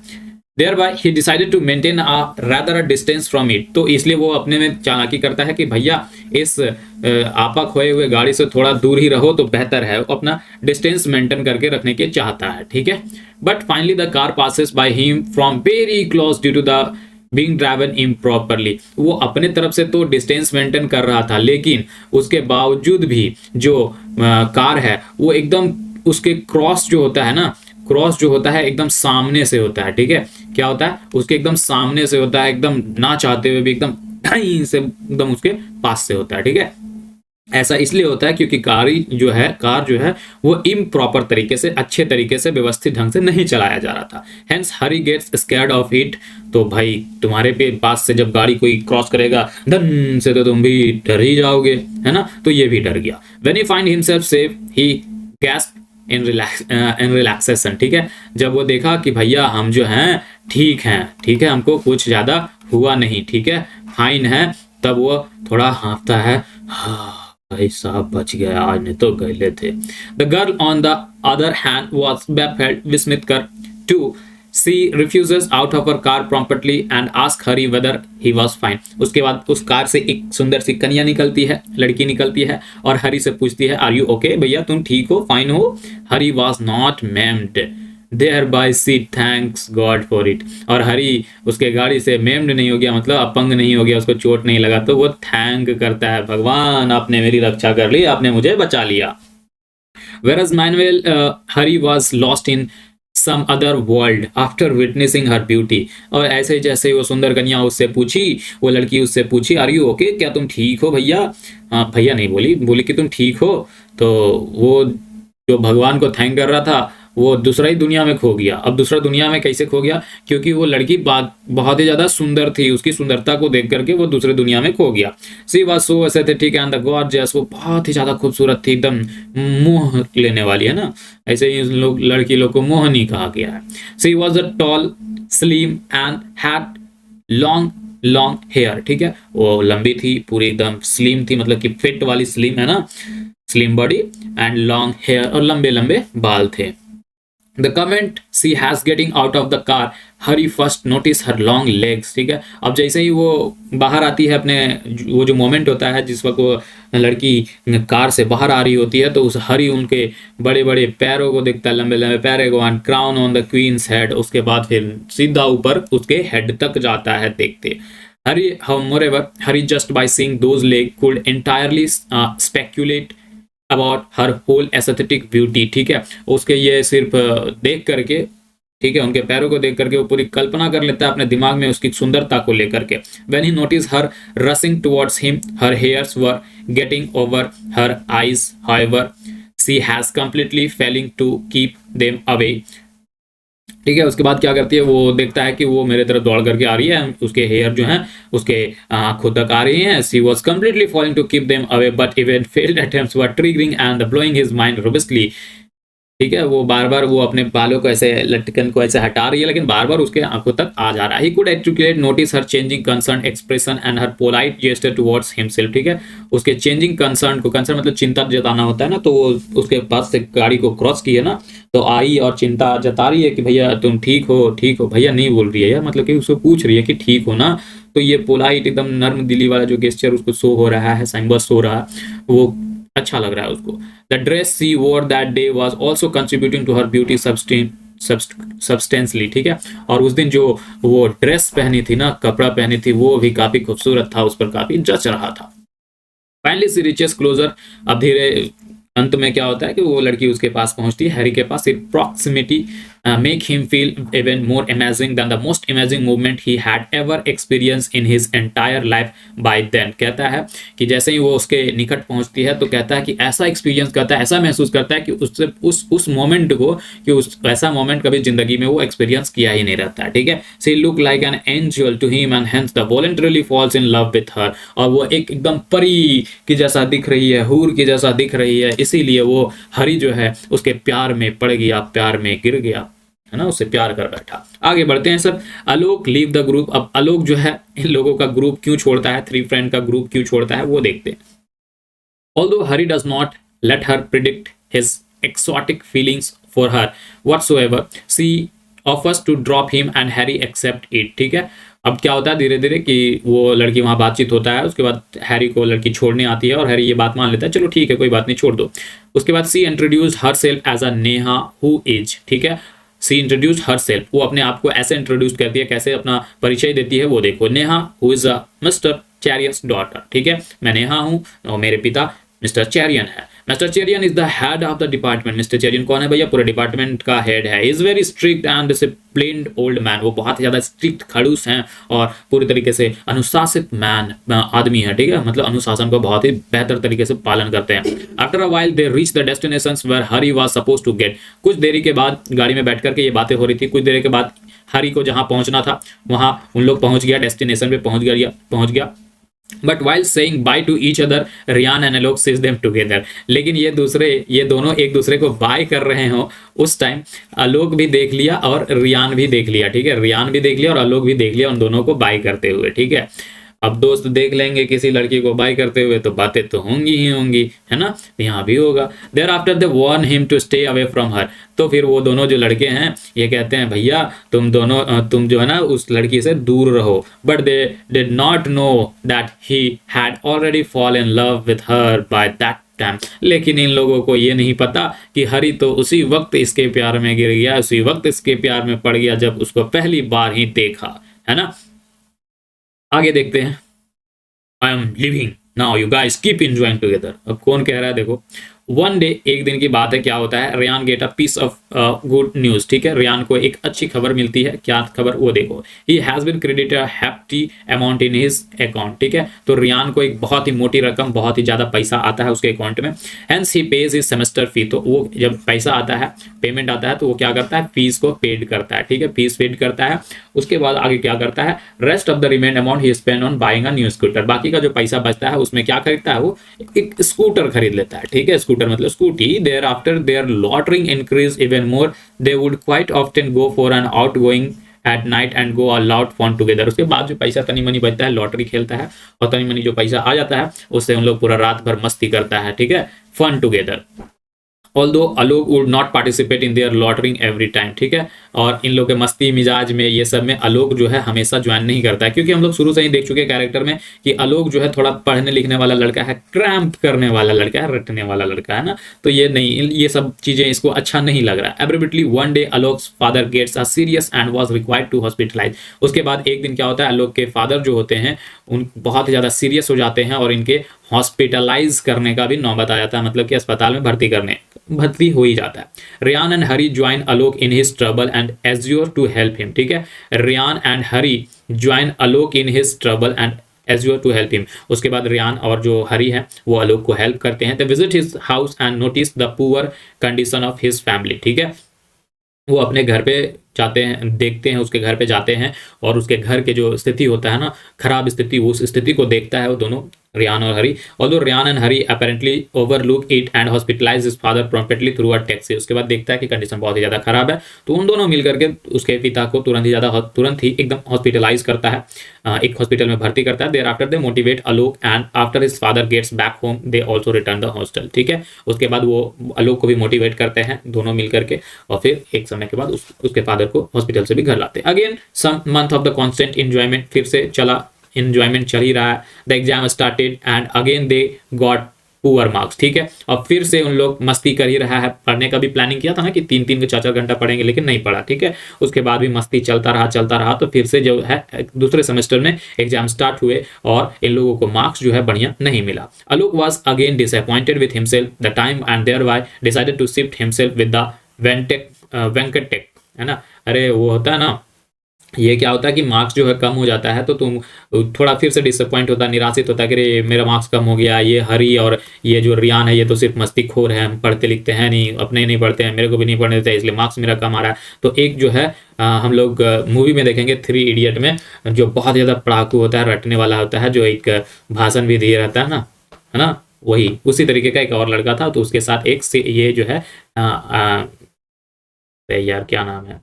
Thereby he decided to maintain a rather a distance from it। तो इसलिए वो अपने में चालाकी करता है कि भैया इस आपा खोए हुए गाड़ी से थोड़ा दूर ही रहो तो बेहतर है। वो अपना डिस्टेंस मेंटेन करके रखने के चाहता है, ठीक है। But finally the car passes by him from very close due to the being driven improperly. वो अपने तरफ से तो डिस्टेंस मेंटेन कर रहा था, लेकिन उसके बावजूद भी जो कार है वो एकदम उसके क्रॉस जो होता है ना, क्रॉस जो होता है एकदम सामने से होता है, ठीक है। क्या होता है, उसके एकदम सामने से होता है, एकदम ना चाहते हुए भी एकदम ढाई से एकदम उसके पास से होता है, ठीक है। ऐसा इसलिए होता है क्योंकि कार जो है वो इम्प्रॉपर तरीके से, अच्छे तरीके से, व्यवस्थित ढंग से नहीं चलाया जा रहा था। Hence Hari gets scared of it. तो भाई तुम्हारे पे पास से जब गाड़ी कोई क्रॉस करेगा धन से तो तुम भी डर ही जाओगे, है ना। तो ये भी डर गया। When he find himself safe he gasp in relaxation, ठीक है। जब वो देखा कि भैया हम जो हैं ठीक है, हमको कुछ ज्यादा हुआ नहीं, ठीक है, फाइन है, तब वो थोड़ा हाँफता है, भाई साहब बच गया, आज नहीं तो गए थे। The girl on the other hand was baffled विस्मित कर to see refuses out of her car promptly and ask Hari whether he was fine। उसके बाद उस कार से एक सुंदर सी कन्या निकलती है, लड़की निकलती है, और हरी से पूछती है आर यू ओके, भैया तुम ठीक हो, फाइन हो। हरी was not maimed, thereby she thanks God for it। और हरी उसके गाड़ी से मेम्ड नहीं हो गया, मतलब अपंग नहीं हो गया, उसको चोट नहीं लगा, तो वो थैंक करता है, भगवान आपने मेरी रक्षा कर ली, आपने मुझे बचा लिया। Whereas Manuel Hari was lost in some other world after witnessing her beauty। और ऐसे ही जैसे वो सुंदर कन्या उससे पूछी, वो लड़की उससे पूछी आर यू ओके, क्या तुम ठीक हो भैया। भैया नहीं बोली कि तुम ठीक हो। तो वो जो भगवान को थैंक कर रहा था वो दूसरा ही दुनिया में खो गया। अब दूसरा दुनिया में कैसे खो गया, क्योंकि वो लड़की बहुत ही ज्यादा सुंदर थी, उसकी सुंदरता को देख करके वो दूसरे दुनिया में खो गया। She was so aesthetic and the gorgeous, वो बहुत ही ज्यादा खूबसूरत थी, एकदम मोह लेने वाली, है ना। ऐसे ही लोग लड़की लोग को मोहनी कहा गया है। She was a tall slim and had long hair, ठीक है, वो लंबी थी, पूरी एकदम स्लिम थी, मतलब कि फिट वाली स्लिम, है ना, slim body and long hair, और लंबे लंबे बाल थे। The comment she has getting out of the car, Hari first notice her long legs, ठीक है। अब जैसे ही वो बाहर आती है, अपने वो जो मोमेंट होता है जिस वक्त वो लड़की कार से बाहर आ रही होती है, तो उस हरी उनके बड़े बड़े पैरों को देखता है, लंबे लंबे पैरों को, and crown on the queen's head, उसके बाद फिर सीधा ऊपर उसके हेड तक जाता है देखते। Hari moreover Hari just by seeing those leg could entirely speculate about her whole aesthetic beauty, ठीक है। उसके ये सिर्फ देख करके, ठीक है, उनके पैरों को देख करके वो पूरी कल्पना कर लेता है अपने दिमाग में उसकी सुंदरता को लेकर के। When he notice her rushing towards him, her hairs were getting over her eyes, however she has completely failing to keep them away, ठीक है। उसके बाद क्या करती है, वो देखता है कि वो मेरे तरफ दौड़ करके आ रही है, उसके हेयर जो हैं उसके आंखों तक आ रही हैं। She was completely following to keep them away but even failed attempts were triggering and blowing his mind robustly, ठीक है। वो बार बार वो अपने बालों को ऐसे, लटकन को ऐसे हटा रही है, लेकिन बार बार उसके आंखों तक आ जा रहा है। He could articulate notice her changing concern expression and her polite gesture towards himself, ठीक है। उसके चेंजिंग कंसर्न को, कंसर्न मतलब चिंता जताना होता है ना, तो वो उसके पास से गाड़ी को क्रॉस की है ना, तो आई और चिंता जता रही है कि भैया तुम ठीक हो, भैया नहीं बोल रही है यार, मतलब कि उसको पूछ रही है कि ठीक हो ना। तो ये पोलाइट एकदम नर्म दिली वाला जो गेस्चर उसको शो हो रहा है, साइंबस हो रहा है, वो अच्छा लग रहा है उसको। The dress she wore that day was also contributing to her beauty substantially, ठीक है। और उस दिन जो वो ड्रेस पहनी थी ना, कपड़ा पहनी थी, वो भी काफी खूबसूरत था, उस पर काफी जच रहा था। फाइनली सी रीचेस क्लोजर, अब धीरे अंत में क्या होता है कि वो लड़की उसके पास पहुंचती है, हैरी के पास। Proximity make him feel even more amazing than the most amazing movement he had ever experienced in his entire life by then। कहता है कि जैसे ही वो उसके निकट पहुंचती है तो कहता है कि ऐसा एक्सपीरियंस करता है, ऐसा महसूस करता है कि उससे उस मोमेंट को, कि उस ऐसा मोमेंट कभी जिंदगी में वो एक्सपीरियंस किया ही नहीं रहता है। ठीक है, she look like an angel to him and hence the voluntarily falls in love with her. और वो एकदम परी की जैसा दिख रही है, हूर की जैसा दिख रही है, इसीलिए वो हरी जो है उसके प्यार में पड़ गया, प्यार में गिर गया, है ना, उससे प्यार कर बैठा। आगे बढ़ते हैं सब। आलोक लीव द ग्रुप। अब आलोक जो है इन लोगों का ग्रुप क्यों छोड़ता है, थ्री फ्रेंड का ग्रुप क्यों छोड़ता है वो देखते हैं। Although Hari does not let her predict his exotic feelings for her whatsoever, she offers to drop him and Harry accept it. ठीक है, अब क्या होता है धीरे धीरे कि वो लड़की वहां बातचीत होता है, उसके बाद हैरी को लड़की छोड़ने आती है और हैरी ये बात मान लेता है, चलो ठीक है कोई बात नहीं छोड़ दो। उसके बाद she introduce herself as a Neha who is. ठीक है, सी इंट्रोड्यूस हर सेल्फ, वो अपने आप को ऐसे इंट्रोड्यूस करती है, कैसे अपना परिचय देती है वो देखो। Neha who is a mister Cherian's daughter. ठीक है, मैं नेहा हूं और मेरे पिता मिस्टर चैरियन है। Mister Cherian is the head of the department. Mister Cherian कौन है भैया, पूरे डिपार्टमेंट का हेड है। Is very strict and disciplined old man, वो बहुत ज्यादा स्ट्रिक्ट खड़ूस हैं और पूरी तरीके से अनुशासित मैन आदमी है। ठीक है, मतलब अनुशासन को बहुत ही बेहतर तरीके से पालन करते हैं। After a while they reach the destinations where Hari was suppose to get. कुछ देरी के बाद गाड़ी में बैठ करके ये बातें हो रही थी, कुछ देरी के बाद हरी को जहां पहुंचना था वहां उन लोग पहुंच गया, डेस्टिनेशन पे पहुंच गया। But while saying bye to each other Ryan and Alok sees them together. लेकिन ये दोनों एक दूसरे को बाय कर रहे हो उस टाइम आलोक भी देख लिया और रियान भी देख लिया। ठीक है, रियान भी देख लिया और आलोक भी देख लिया उन दोनों को बाय करते हुए। ठीक है, अब दोस्त देख लेंगे किसी लड़की को बाय करते हुए तो बातें तो होंगी ही होंगी, है ना, यहाँ भी होगा। There after they warn him to stay away from her. तो फिर वो दोनों जो लड़के हैं ये कहते हैं भैया तुम जो है ना उस लड़की से दूर रहो। But they did not know that he had already fall in love with her by that time. लेकिन इन लोगों को ये नहीं पता कि हरी तो उसी वक्त इसके प्यार में गिर गया, उसी वक्त इसके प्यार में पड़ गया जब उसको पहली बार ही देखा, है ना। आगे देखते हैं। I am living now, you guys keep enjoying together. अब कौन कह रहा है देखो। वन डे, एक दिन की बात है, क्या होता है, Ryan get a piece of good news. ठीक है, रियान को एक अच्छी खबर मिलती है। क्या खबर वो देखो। He has been credited a happy amount in his account. ठीक है, तो रियान को एक बहुत ही मोटी रकम, बहुत ही ज्यादा पैसा आता है उसके अकाउंट में। Hence he pays his semester fee. तो वो जब पैसा आता है, पेमेंट आता है, तो वो क्या करता है, फीस को पेड करता है। ठीक है, फीस पेड करता है। उसके बाद आगे क्या करता है, rest of the remain amount he spend on buying a new scooter. बाकी का जो पैसा बचता है उसमें क्या खरीदता है, वो एक स्कूटर खरीद लेता है। ठीक है, स्कूटर मतलब Scooty. Thereafter their loitering increase even more, they would quite often go for an out going at night and go a loud fun together. उसके बाद जो पैसा तनी मनी बचता है, लॉटरी खेलता है और तनी मनी जो पैसा आ जाता है उससे उन लोग पूरा रात भर मस्ती करता है। ठीक है, fun together. Although Alok would not participate in their loitering every time. ठीक है, और इन लोग के मस्ती मिजाज में ये सब में आलोक जो है हमेशा ज्वाइन नहीं करता है, क्योंकि हम लोग शुरू से ही देख चुके हैं कैरेक्टर में कि आलोक जो है थोड़ा पढ़ने लिखने वाला लड़का है, क्रैम्प करने वाला लड़का है, रटने वाला लड़का है ना। तो ये नहीं, ये सब चीजें इसको अच्छा नहीं लग रहा है। Abruptly one day Alok's father gets a serious and was required to hospitalize. उसके बाद एक दिन क्या होता है, आलोक के फादर जो होते हैं उन बहुत ज्यादा सीरियस हो जाते हैं और इनके हॉस्पिटलाइज करने का भी नौबत आ जाता है, मतलब कि अस्पताल में भर्ती हो ही जाता है। Ryan and Hari join Alok in his trouble and assure to help him. ठीक है, Ryan and Hari join Alok in his trouble and assure to help him. उसके बाद रियान और जो हरी है वो आलोक को हेल्प करते हैं। They visit his house and notice the poor condition of his family. ठीक है, वो अपने घर पे जाते हैं, देखते हैं, उसके घर पे जाते हैं और उसके घर के जो स्थिति होता है ना, खराब स्थिति, उस स्थिति को देखता है वो दोनों, रियान और Hari. Although Ryan and Hari apparently overlook it and hospitalize his father promptly through a taxi. उसके बाद देखता है कि कंडीशन बहुत ही ज्यादा खराब है, तो उन दोनों मिलकर के उसके पिता को तुरंत ही एकदम हॉस्पिटलाइज करता है, एक हॉस्पिटल में भर्ती करता है। There after they motivate Alok and after his father gets back home they also return the hostel. ठीक है, उसके बाद वो आलोक को भी मोटिवेट करते हैं दोनों मिलकर के, और फिर एक समय के बाद उसके फादर को हॉस्पिटल से भी घर लाते हैं। Again some month of the constant enjoyment, फिर से एंजॉयमेंट चल ही रहा है। The exam started and again they got poor marks. ठीक है, और फिर से उन लोग मस्ती कर ही रहा है। पढ़ने का भी प्लानिंग किया था ना कि 3-3 4-4 घंटा पढ़ेंगे, लेकिन नहीं पढ़ा। ठीक है, उसके बाद भी मस्ती चलता रहा। तो फिर से जो है दूसरे सेमेस्टर में एग्जाम स्टार्ट हुए और इन लोगों को मार्क्स जो है बढ़िया नहीं मिला। Alok was again disappointed with himself the time and thereby decided to shift himself with the Venkat है ना। अरे वो होता है ना, ये क्या होता है कि मार्क्स जो है कम हो जाता है तो तुम थोड़ा फिर से डिसअपॉइंट होता है, निराशित होता है कि अरे मेरा मार्क्स कम हो गया, ये हरी और ये जो रियान है ये तो सिर्फ मस्तीखोर है, हम पढ़ते लिखते हैं नहीं, अपने नहीं पढ़ते हैं, मेरे को भी नहीं पढ़ने देते इसलिए मार्क्स मेरा कम आ रहा है। तो एक जो है हम लोग मूवी में देखेंगे थ्री इडियट में, जो बहुत ज़्यादा पढ़ाकू होता है, रटने वाला होता है, जो एक भाषण भी दिए रहता है ना, वही उसी तरीके का एक और लड़का था। तो उसके साथ एक से ये जो है यार क्या नाम है,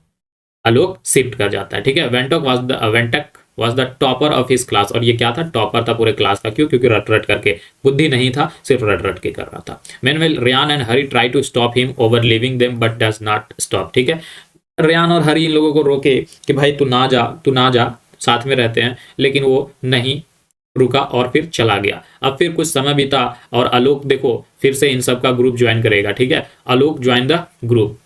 आलोक शिफ्ट कर जाता है, ठीक है। वेंटक was the topper of his class, और ये क्या था, टॉपर था पूरे क्लास का। क्यों? क्योंकि रट रट करके, बुद्धि नहीं था, सिर्फ रट रट के कर रहा था। Meanwhile Ryan and Hari try to stop him over living them but does not stop, ठीक है। रियान और हरी इन लोगों को रोके कि भाई तू ना जा, तू ना जा, साथ में रहते हैं, लेकिन वो नहीं रुका और फिर चला गया। अब फिर कुछ समय बीता और आलोक देखो फिर से इन सब का ग्रुप ज्वाइन करेगा, ठीक है। Alok join the group.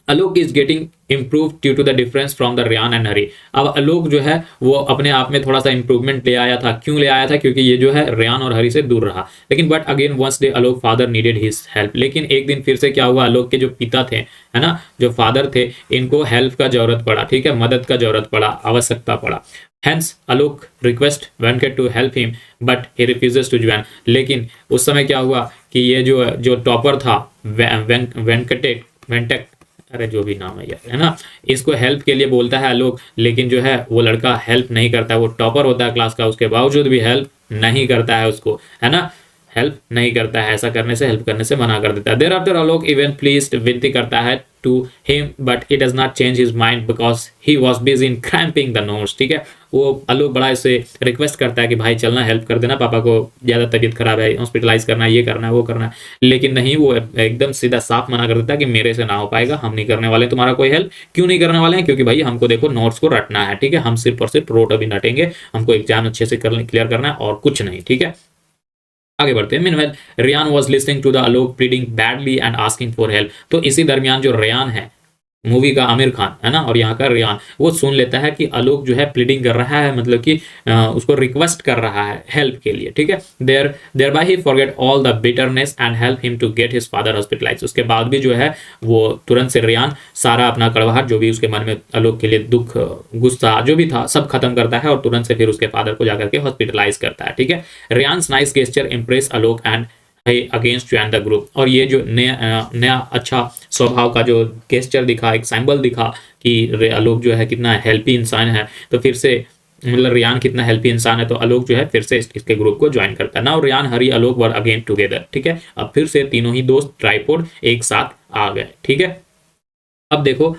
Alok is getting improve due to the difference from the Ryan and Hari. अब आलोक जो है वो अपने आप में थोड़ा सा इंप्रूवमेंट ले आया था। क्यों ले आया था? क्योंकि ये जो है रियान और हरी से दूर रहा। लेकिन but again once day Alok father needed his help. लेकिन एक दिन फिर से क्या हुआ, आलोक के जो पिता थे, है ना, जो फादर थे, इनको हेल्प का जरूरत पड़ा, ठीक है, मदद का जरूरत पड़ा, आवश्यकता पड़ा। Hence, Alok request Venkat to help him, but he refuses to join. लेकिन उस समय क्या हुआ कि ये जो टॉपर था वेंकटेक, अरे जो भी नाम है यार, है ना, इसको हेल्प के लिए बोलता है आलोक, लेकिन जो है वो लड़का हेल्प नहीं करता है। वो टॉपर होता है क्लास का, उसके बावजूद भी हेल्प नहीं करता है उसको, है ना, हेल्प नहीं करता है, ऐसा करने से, हेल्प करने से मना कर देता है। There after Alok even pleased विनती करता है to him but he does not change his mind because he was busy in cramping the notes, ठीक है। वो आलोक बड़ा इसे रिक्वेस्ट करता है कि भाई चलना, हेल्प कर देना, पापा को ज़्यादा तबीयत खराब है, हॉस्पिटलाइज करना है, ये करना है, वो करना है। लेकिन नहीं, वो एकदम सीधा साफ मना कर देता है कि मेरे से ना हो पाएगा, हम नहीं करने वाले तुम्हारा कोई हेल्प। क्यों नहीं करने वाले हैं? क्योंकि भाई हमको देखो नोट्स को रटना है, ठीक है, हम सिर्फ और सिर्फ रोट अभी नटेंगे, हमको एग्जाम अच्छे से क्लियर करना है और कुछ नहीं, ठीक है। आगे बढ़ते हैं। Meanwhile Ryan was listening to the Alok pleading badly and asking for help. तो इसी दरमियान जो रियान है, मूवी का आमिर खान, है ना, और यहाँ का रियान, वो सुन लेता है कि आलोक जो है प्लीडिंग कर रहा है, मतलब कि उसको रिक्वेस्ट कर रहा है हेल्प के लिए, ठीक है। Thereby he forget all the bitterness and help him to get his father hospitalize. उसके बाद भी जो है वो तुरंत से रियान सारा अपना कड़वाहट जो भी उसके मन में आलोक के लिए दुख, गुस्सा जो भी था, सब खत्म करता है और तुरंत से फिर उसके फादर को जाकर के हॉस्पिटलाइज करता है, ठीक है। Ryan's nice gesture impress Alok and against join the group. और ये जो नया अच्छा स्वभाव का जो गेस्चर दिखा, एक सिंबल दिखा कि आलोक जो है कितना हेल्पी इंसान है, तो फिर से मतलब रियान कितना हेल्पी इंसान है, तो आलोक जो है फिर से इसके ग्रुप को ज्वाइन करता है। Now Ryan, Hari, Alok were again together, ठीक है। अब फिर से तीनों ही दोस्त ट्राइपॉड एक साथ आ गए, ठीक है। अब देखो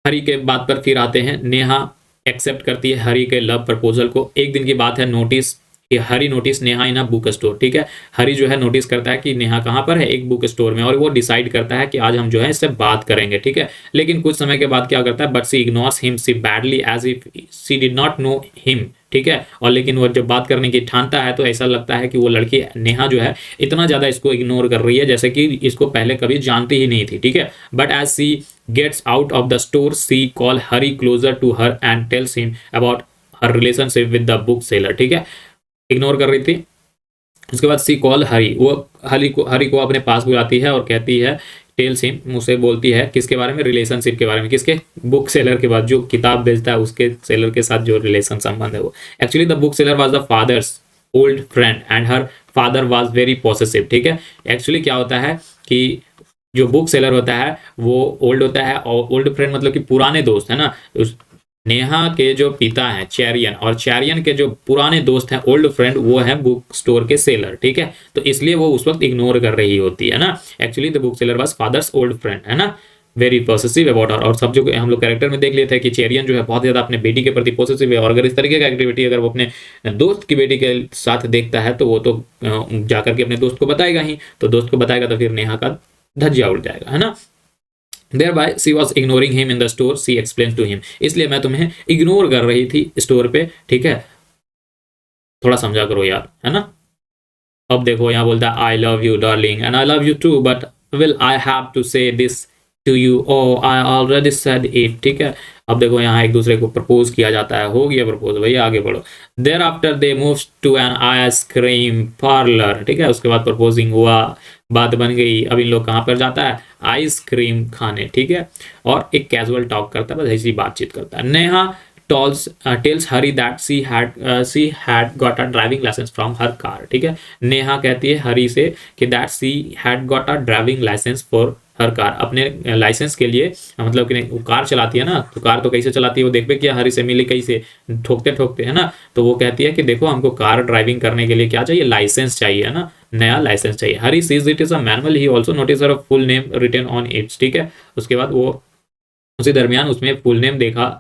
हरी के बात पर फिर आते हैं। नेहा एक्सेप्ट करती है हरी के लव प्रपोजल को। एक दिन की बात है, नोटिस कि Hari notice Neha in a book store, ठीक है। हरी जो है नोटिस करता है कि नेहा कहाँ पर है, एक बुक स्टोर में, और वो डिसाइड करता है कि आज हम जो है इससे बात करेंगे, ठीक है। लेकिन कुछ समय के बाद क्या करता है, but she ignores him she badly as if she did not know him, ठीक है। और लेकिन वो जब बात करने की ठानता है तो ऐसा लगता है कि वो लड़की नेहा जो है इतना ज़्यादा इसको इग्नोर कर रही है जैसे कि इसको पहले कभी जानती ही नहीं थी, ठीक है। But as she gets out of the store she call Hari closer to her and tells him about her relationship with the book seller, ठीक है। इग्नोर कर रही थी। उसके बाद सी कॉल हरी, वो हरी को अपने पास बुलाती है और कहती है, टेल्स हिम, मुझसे बोलती है किसके बारे में, रिलेशनशिप के बारे में। किसके? बुक सेलर के बाद, जो किताब बेचता है उसके सेलर के साथ जो रिलेशन संबंध है वो। Actually the book seller was the father's old friend and her father was very possessive, ठीक है। एक्चुअली क्या होता है कि जो बुक सेलर होता है वो ओल्ड होता है, और ओल्ड फ्रेंड मतलब कि पुराने दोस्त, है ना। नेहा के जो पिता हैं चैरियन, और चैरियन के जो पुराने दोस्त हैं ओल्ड फ्रेंड, वो है बुक स्टोर के सेलर, ठीक है। तो इसलिए वो उस वक्त इग्नोर कर रही होती है ना। Actually the book seller was father's old friend, है ना, वेरी पॉसेसिव अबाउट और सब जो हम लोग कैरेक्टर में देख लेते हैं कि चेरियन जो है बहुत ज़्यादा अपने बेटी के प्रति पॉसेसिव है। और अगर इस तरीके का एक्टिविटी अगर वो अपने दोस्त की बेटी के साथ देखता है तो वो तो जाकर के अपने दोस्त को बताएगा ही, तो दोस्त को बताएगा तो फिर नेहा का धज्जिया उड़ जाएगा, है ना। Thereby she was ignoring him in the store, she explains to him। इसलिए मैं तुम्हें इग्नोर कर रही थी स्टोर पे, ठीक है, थोड़ा समझा करो यार, है ना। अब देखो यहाँ बोलता है, I love you darling and I love you too but will I have to say this to you, oh I already said it, ठीक है। अब देखो यहाँ एक दूसरे को प्रपोज किया जाता है, हो गया प्रपोज, भैया आगे बढ़ो। There after they move to an ice cream parlour, ठीक है, उसके बाद प्रपोजिंग हुआ, बात बन गई। अब इन लोग कहाँ पर जाता है, आइसक्रीम खाने, ठीक है, और एक कैजुअल टॉक करता है, बस ऐसी बातचीत करता है। Neha tells Hari that she had got a driving license from her car, ठीक है। नेहा कहती है हरी से कि that she had got a driving license for her car, अपने लाइसेंस के लिए, मतलब कि वो कार चलाती है ना, तो कार तो कैसे चलाती है वो देख पे क्या, हरी से मिली कैसे, ठोकते ठोकते है ना। तो वो कहती है कि देखो हमको कार ड्राइविंग करने के लिए क्या चाहिए, लाइसेंस चाहिए, है ना, नया लाइसेंस चाहिए। Hari sees it is a manual, he also notice her full name written on its, ठीक है। उसके बाद वो उसी दरमियान उसमें फुल नेम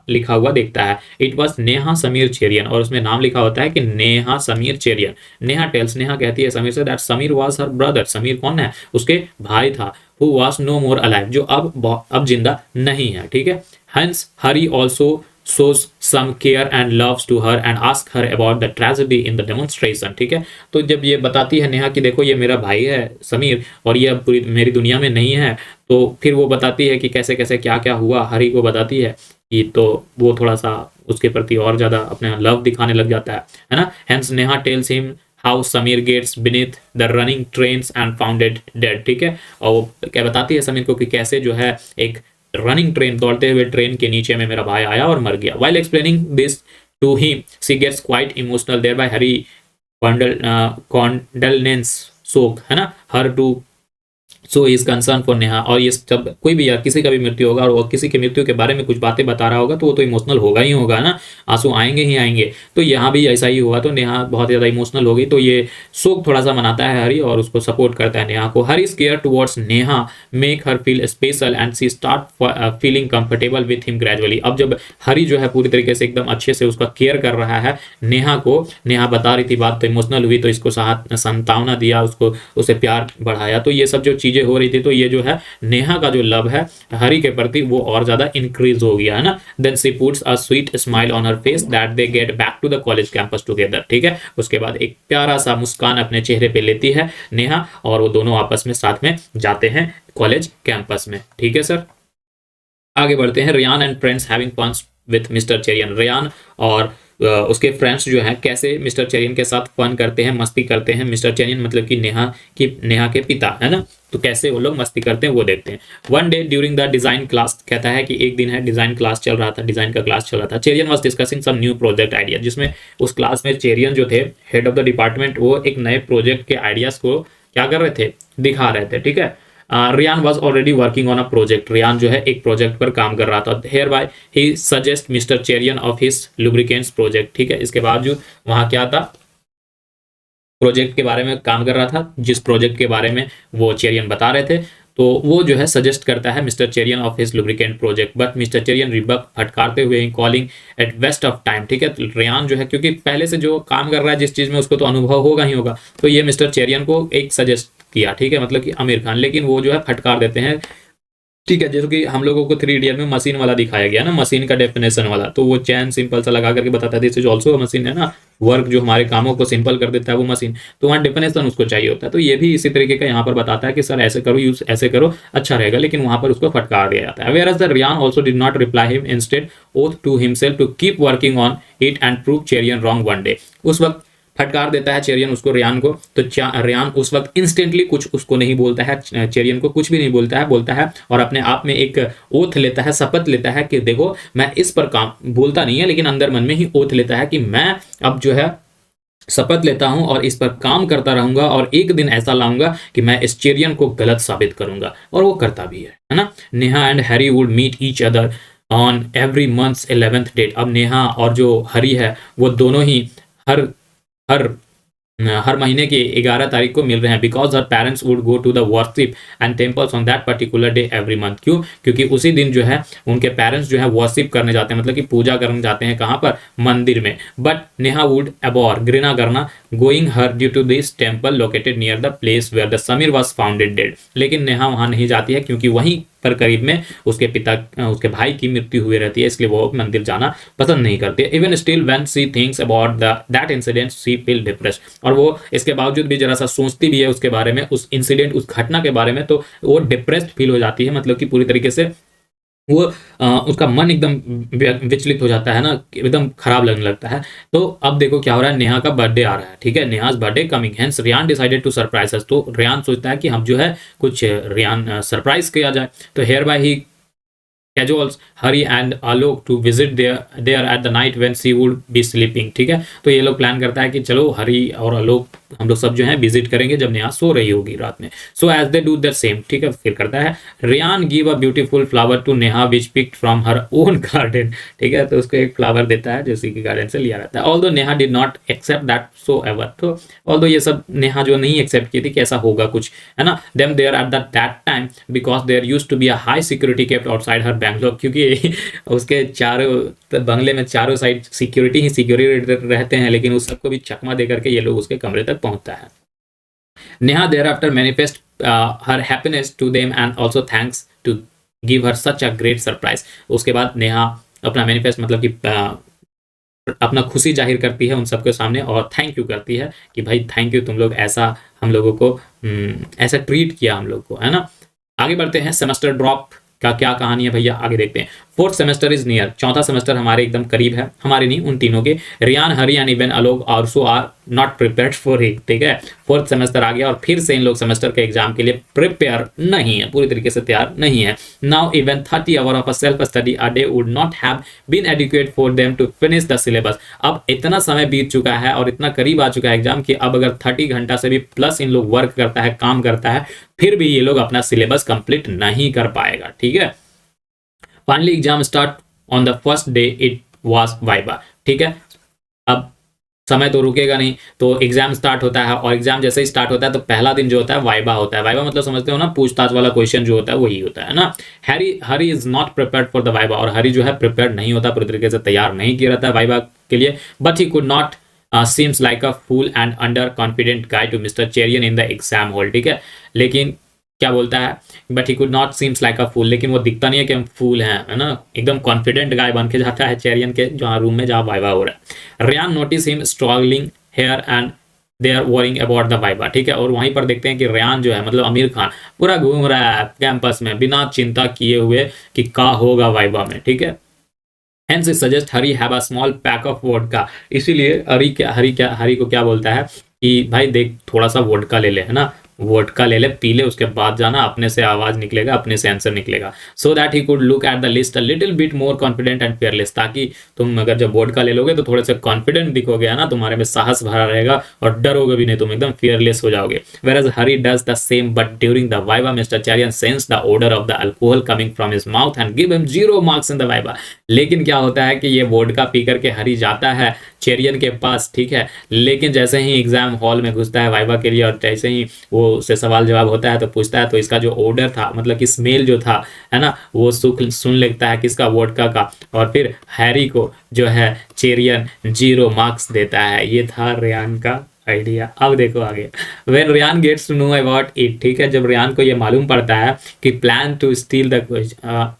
लिखा हुआ देखता है। इट वॉज नेहा समीर चेरियन, और उसमें नाम लिखा होता है कि नेहा समीर चेरियन। नेहा टेल्स, नेहा कहती है समीर से that Sameer was her brother, Sameer कौन है, उसके भाई था। Who was no more alive, जो अब जिंदा नहीं है, ठीक है। Hence Hari also shows some care and loves to her and ask her about the tragedy in the demonstration, ठीक है। तो जब ये बताती है नेहा कि देखो ये मेरा भाई है समीर और ये अब पूरी मेरी दुनिया में नहीं है, तो फिर वो बताती है कि कैसे कैसे क्या क्या हुआ, हरी को बताती है कि, तो वो थोड़ा सा उसके प्रति और ज़्यादा अपने लव दिखाने लग जाता है ना। Hence Neha tells him how Sameer gets beneath the running trains and founded dead, ठीक है। और वो क्या बताती है समीर को कि कैसे जो है एक रनिंग ट्रेन, दौड़ते हुए ट्रेन के नीचे में मेरा भाई आया और मर गया। While explaining this to him, she gets quite emotional. Thereby Harry condolence सोक, है ना, her too so is concern for Neha. और ये जब कोई भी यार किसी का भी मृत्यु होगा और वो किसी की मृत्यु के बारे में कुछ बातें बता रहा होगा तो वो तो इमोशनल होगा ही होगा ना, आंसू आएंगे ही आएंगे। तो यहाँ भी ऐसा ही हुआ, तो नेहा बहुत ज़्यादा इमोशनल हो गई, तो ये शोक थोड़ा सा मनाता है हरी और उसको सपोर्ट करता है नेहा को। Hari is care towards Neha make her feel special and she start feeling comfortable with him gradually. अब जब हरी जो है पूरी तरीके से एकदम अच्छे से उसका केयर कर रहा है नेहा को, नेहा बता रही थी बात तो इमोशनल हुई, तो इसको सांत्वना दिया, उसको उसे प्यार बढ़ाया, तो ये सब जो चीज़ें हो रही थी, तो ये जो है नेहा का जो लव है हरी के प्रति वो और ज्यादा इंक्रीज हो गया है ना। Then she puts a sweet smile on her face that they get back to the college campus together, ठीक है। उसके बाद एक प्यारा सा मुस्कान अपने चेहरे पे लेती है नेहा और वो दोनों आपस में साथ में जाते हैं कॉलेज कैंपस में, ठीक है सर। आगे बढ़ते हैं। Ryan and friends having fun with mister Cherian, Ryan और उसके फ्रेंड्स जो हैं कैसे मिस्टर चेरियन के साथ फन करते हैं, मस्ती करते हैं। मिस्टर चेरियन मतलब कि नेहा के पिता, है ना, तो कैसे वो लोग मस्ती करते हैं वो देखते हैं। One day during the design class, कहता है कि एक दिन है डिजाइन क्लास चल रहा था, डिजाइन का क्लास चल रहा था। Cherian was discussing some new project idea, जिसमें उस क्लास में चेरियन जो थे हेड ऑफ द डिपार्टमेंट, वो एक नए प्रोजेक्ट के आइडियाज को क्या कर रहे थे, दिखा रहे थे, ठीक है। Ryan was already working on a project, Ryan जो है एक प्रोजेक्ट पर काम कर रहा था। Hereby he suggest mister Cherian of his lubricants project, ठीक है। इसके बावजूद वहाँ क्या था, प्रोजेक्ट के बारे में काम कर रहा था, जिस प्रोजेक्ट के बारे में वो चेरियन बता रहे थे, तो वो जो है सजेस्ट करता है mister Cherian of his lubricant project, but mister Cherian rebuke फटकारते हुए calling at waste of time, ठीक है। तो रियान जो है क्योंकि पहले से जो काम कर रहा है जिस चीज़ में उसको तो अनुभव होगा ही होगा, तो ये मिस्टर चेरियन को एक सजेस्ट किया, ठीक है, मतलब कि आमिर खान, लेकिन वो जो है फटकार देते हैं, ठीक है। जैसे कि हम लोगों को 3 इडियट में मशीन वाला दिखाया गया ना, मशीन का डेफिनेशन वाला, तो वो चैन सिंपल सा लगा करके बताता है दिस इज ऑल्सो मशीन, है ना, वर्क जो हमारे कामों को सिंपल कर देता है वो मशीन, तो वहाँ डेफिनेशन उसको चाहिए होता है। तो ये भी इसी तरीके का यहाँ पर बताता है कि सर ऐसे करो, यूज ऐसे करो, अच्छा रहेगा, लेकिन वहाँ पर उसको फटकार दिया जाता है। Whereas the Ryan also did not reply him, instead oath to himself to keep working on it and prove Cherian wrong one day. उस वक्त फटकार देता है चेरियन उसको, रियान को, तो रियान उस वक्त इंस्टेंटली कुछ उसको नहीं बोलता है, चेरियन को कुछ भी नहीं बोलता है और अपने आप में एक ओथ लेता है, शपथ लेता है कि देखो मैं इस पर काम, बोलता नहीं है लेकिन अंदर मन में ही ओथ लेता है कि मैं अब जो है शपथ लेता हूं और इस पर काम करता रहूंगा और एक दिन ऐसा लाऊंगा कि मैं इस चेरियन को गलत साबित करूंगा, और वो करता भी है ना। Neha and Harry would meet each other on every months 11th date. अब नेहा और जो हरी है वो दोनों ही हर महीने के 11 तारीख को मिल रहे हैं, because her parents would go to the worship and temples on that particular day every month. क्यों? क्योंकि उसी दिन जो है उनके पेरेंट्स जो है वर्शिप करने जाते हैं, मतलब कि पूजा करने जाते हैं, कहाँ पर, मंदिर में। बट नेहा वुड अबॉर, घृणा करना, going her due to this temple located near the place where the Sameer was founded dead. लेकिन नेहा वहाँ नहीं जाती है क्योंकि वहीं पर करीब में उसके भाई की मृत्यु हुई रहती है, इसलिए वो मंदिर जाना पसंद नहीं करती है। Even still when she thinks about that incident she feel depressed, और वो इसके बावजूद भी जरा सा सोचती भी है उसके बारे में, उस इंसिडेंट, उस घटना के बारे में, तो वो डिप्रेस्ड फील हो जाती है, मतलब कि पूरी तरीके से वो उसका मन एकदम विचलित हो जाता है ना, एकदम खराब लगने लगता है। तो अब देखो क्या हो रहा है, नेहा का बर्थडे आ रहा है, ठीक है, Neha's birthday coming, hence Ryan decided to surprise us, तो रियान सोचता है कि हम जो है कुछ रियान सरप्राइज किया जाए। तो hereby he schedules Hari and Alok to visit there at the night when she would be sleeping, ठीक है। तो ये लोग प्लान करता है कि चलो हरी और आलोक हम लोग सब जो है विजिट करेंगे जब नेहा सो रही होगी रात में। So as they do that same, ठीक है, फिर करता है Ryan give a beautiful flower to Neha which picked from her own garden, ठीक है, तो उसको एक फ्लावर देता है जो उसी के गार्डन से लिया रहता है। Although Neha did not accept that so ever, तो ऑल्दो ये सब नेहा जो नहीं एक्सेप्ट की थी कि ऐसा होगा कुछ, है ना। Them there at that time because there used to be a high security kept outside her Bangalore, क्योंकि उसके चारों बंगले में चारों साइड सिक्योरिटी ही सिक्योरिटी रहते हैं, लेकिन उस सबको भी चकमा दे करके ये लोग उसके कमरे तक पहुंचता है। Neha thereafter manifest her happiness to them and also thanks to give her such a great surprise। उसके बाद नेहा अपना मैनिफेस्ट मतलब कि अपना खुशी जाहिर करती है उन सबके सामने और थैंक यू करती है कि भाई थैंक यू, तुम लोग ऐसा हम लोगों को ऐसा ट्रीट किया हम लोग को, है ना। आगे बढ़ते हैं, सेमेस्टर ड्रॉप का क्या कहानी है भैया, आगे देखते हैं। फोर्थ सेमेस्टर इज नियर, चौथा सेमेस्टर हमारे एकदम करीब है, हमारे नहीं उन तीनों के। Ryan, Hari and even Alok also are not prepared for it, ठीक है। फोर्थ सेमेस्टर आ गया और फिर से इन लोग सेमेस्टर के एग्जाम के लिए प्रिपेयर नहीं है, पूरी तरीके से तैयार नहीं है। Now even 30 hour of a self study a day would not have been adequate for them to finish the syllabus. अब इतना समय बीत चुका है और इतना करीब आ चुका है एग्जाम कि अब अगर 30 घंटा से भी प्लस इन लोग वर्क करता है, काम करता है, फिर भी ये लोग अपना सिलेबस कंप्लीट नहीं कर पाएगा, ठीक है। Finally exam start on the first day, it was viva, ठीक है। अब समय तो रुकेगा नहीं, तो एग्जाम स्टार्ट होता है और एग्जाम जैसे ही स्टार्ट होता है तो पहला दिन जो होता है वाइवा होता है। वाइवा मतलब समझते हो ना, पूछताछ वाला क्वेश्चन जो होता है वही होता है ना। Hari is not prepared for the viva, और हरी जो है प्रिपेयर्ड नहीं होता, पूरी तरीके से तैयार नहीं किया रहता है वाइवा के लिए। But he could not seems like a fool and under confident guy to Mr. Cherian in the exam hall, ठीक है। लेकिन क्या बोलता है, but he could not seems like a fool, लेकिन वो दिखता नहीं है कि हम फूल हैं, है ना, एकदम कॉन्फिडेंट गाय बन के जाता है चेरियन के जहाँ रूम में जहाँ वाइवा हो रहा है। Ryan notice him struggling here and they are worrying about the viva, ठीक है। और वहीं पर देखते हैं कि रियान जो है मतलब आमिर खान पूरा घूम रहा है कैंपस में बिना चिंता किए हुए कि क्या होगा वाइवा में, ठीक है। Hence suggest Hari have a small pack of vodka, इसीलिए हरी को क्या बोलता है कि भाई देख थोड़ा सा वोडका ले ले, है ना, वोडका ले ले, पी ले, उसके बाद जाना, अपने से आवाज निकलेगा, अपने से आंसर निकलेगा। So that he could look at the list a little bit more confident and fearless, ताकि तुम अगर जब वोडका ले लोगे तो थोड़े से कॉन्फिडेंट दिखोगे, है ना, तुम्हारे में साहस भरा रहेगा और डरोगे भी नहीं, तुम एकदम फेयरलेस हो जाओगे। Whereas Hari does the same but during the viva mister Cherian sense the odour of the alcohol coming from his mouth and give him 0 marks in the viva. लेकिन क्या होता है कि ये वोडका पी करके हरी जाता है चेरियन के पास, ठीक है, लेकिन जैसे ही एग्जाम हॉल में घुसता है वाइवा के लिए और जैसे ही वो उससे सवाल जवाब होता है तो पूछता है, तो इसका जो ऑर्डर था मतलब कि स्मेल जो था, है ना, वो सुन लेता है किसका, वोडका का, और फिर हैरी को जो है चेरियन 0 मार्क्स देता है। ये था रियान का आइडिया। अब देखो आगे, when Ryan gets to know about it, ठीक है, जब रियान को ये मालूम पड़ता है कि प्लान टू स्टील द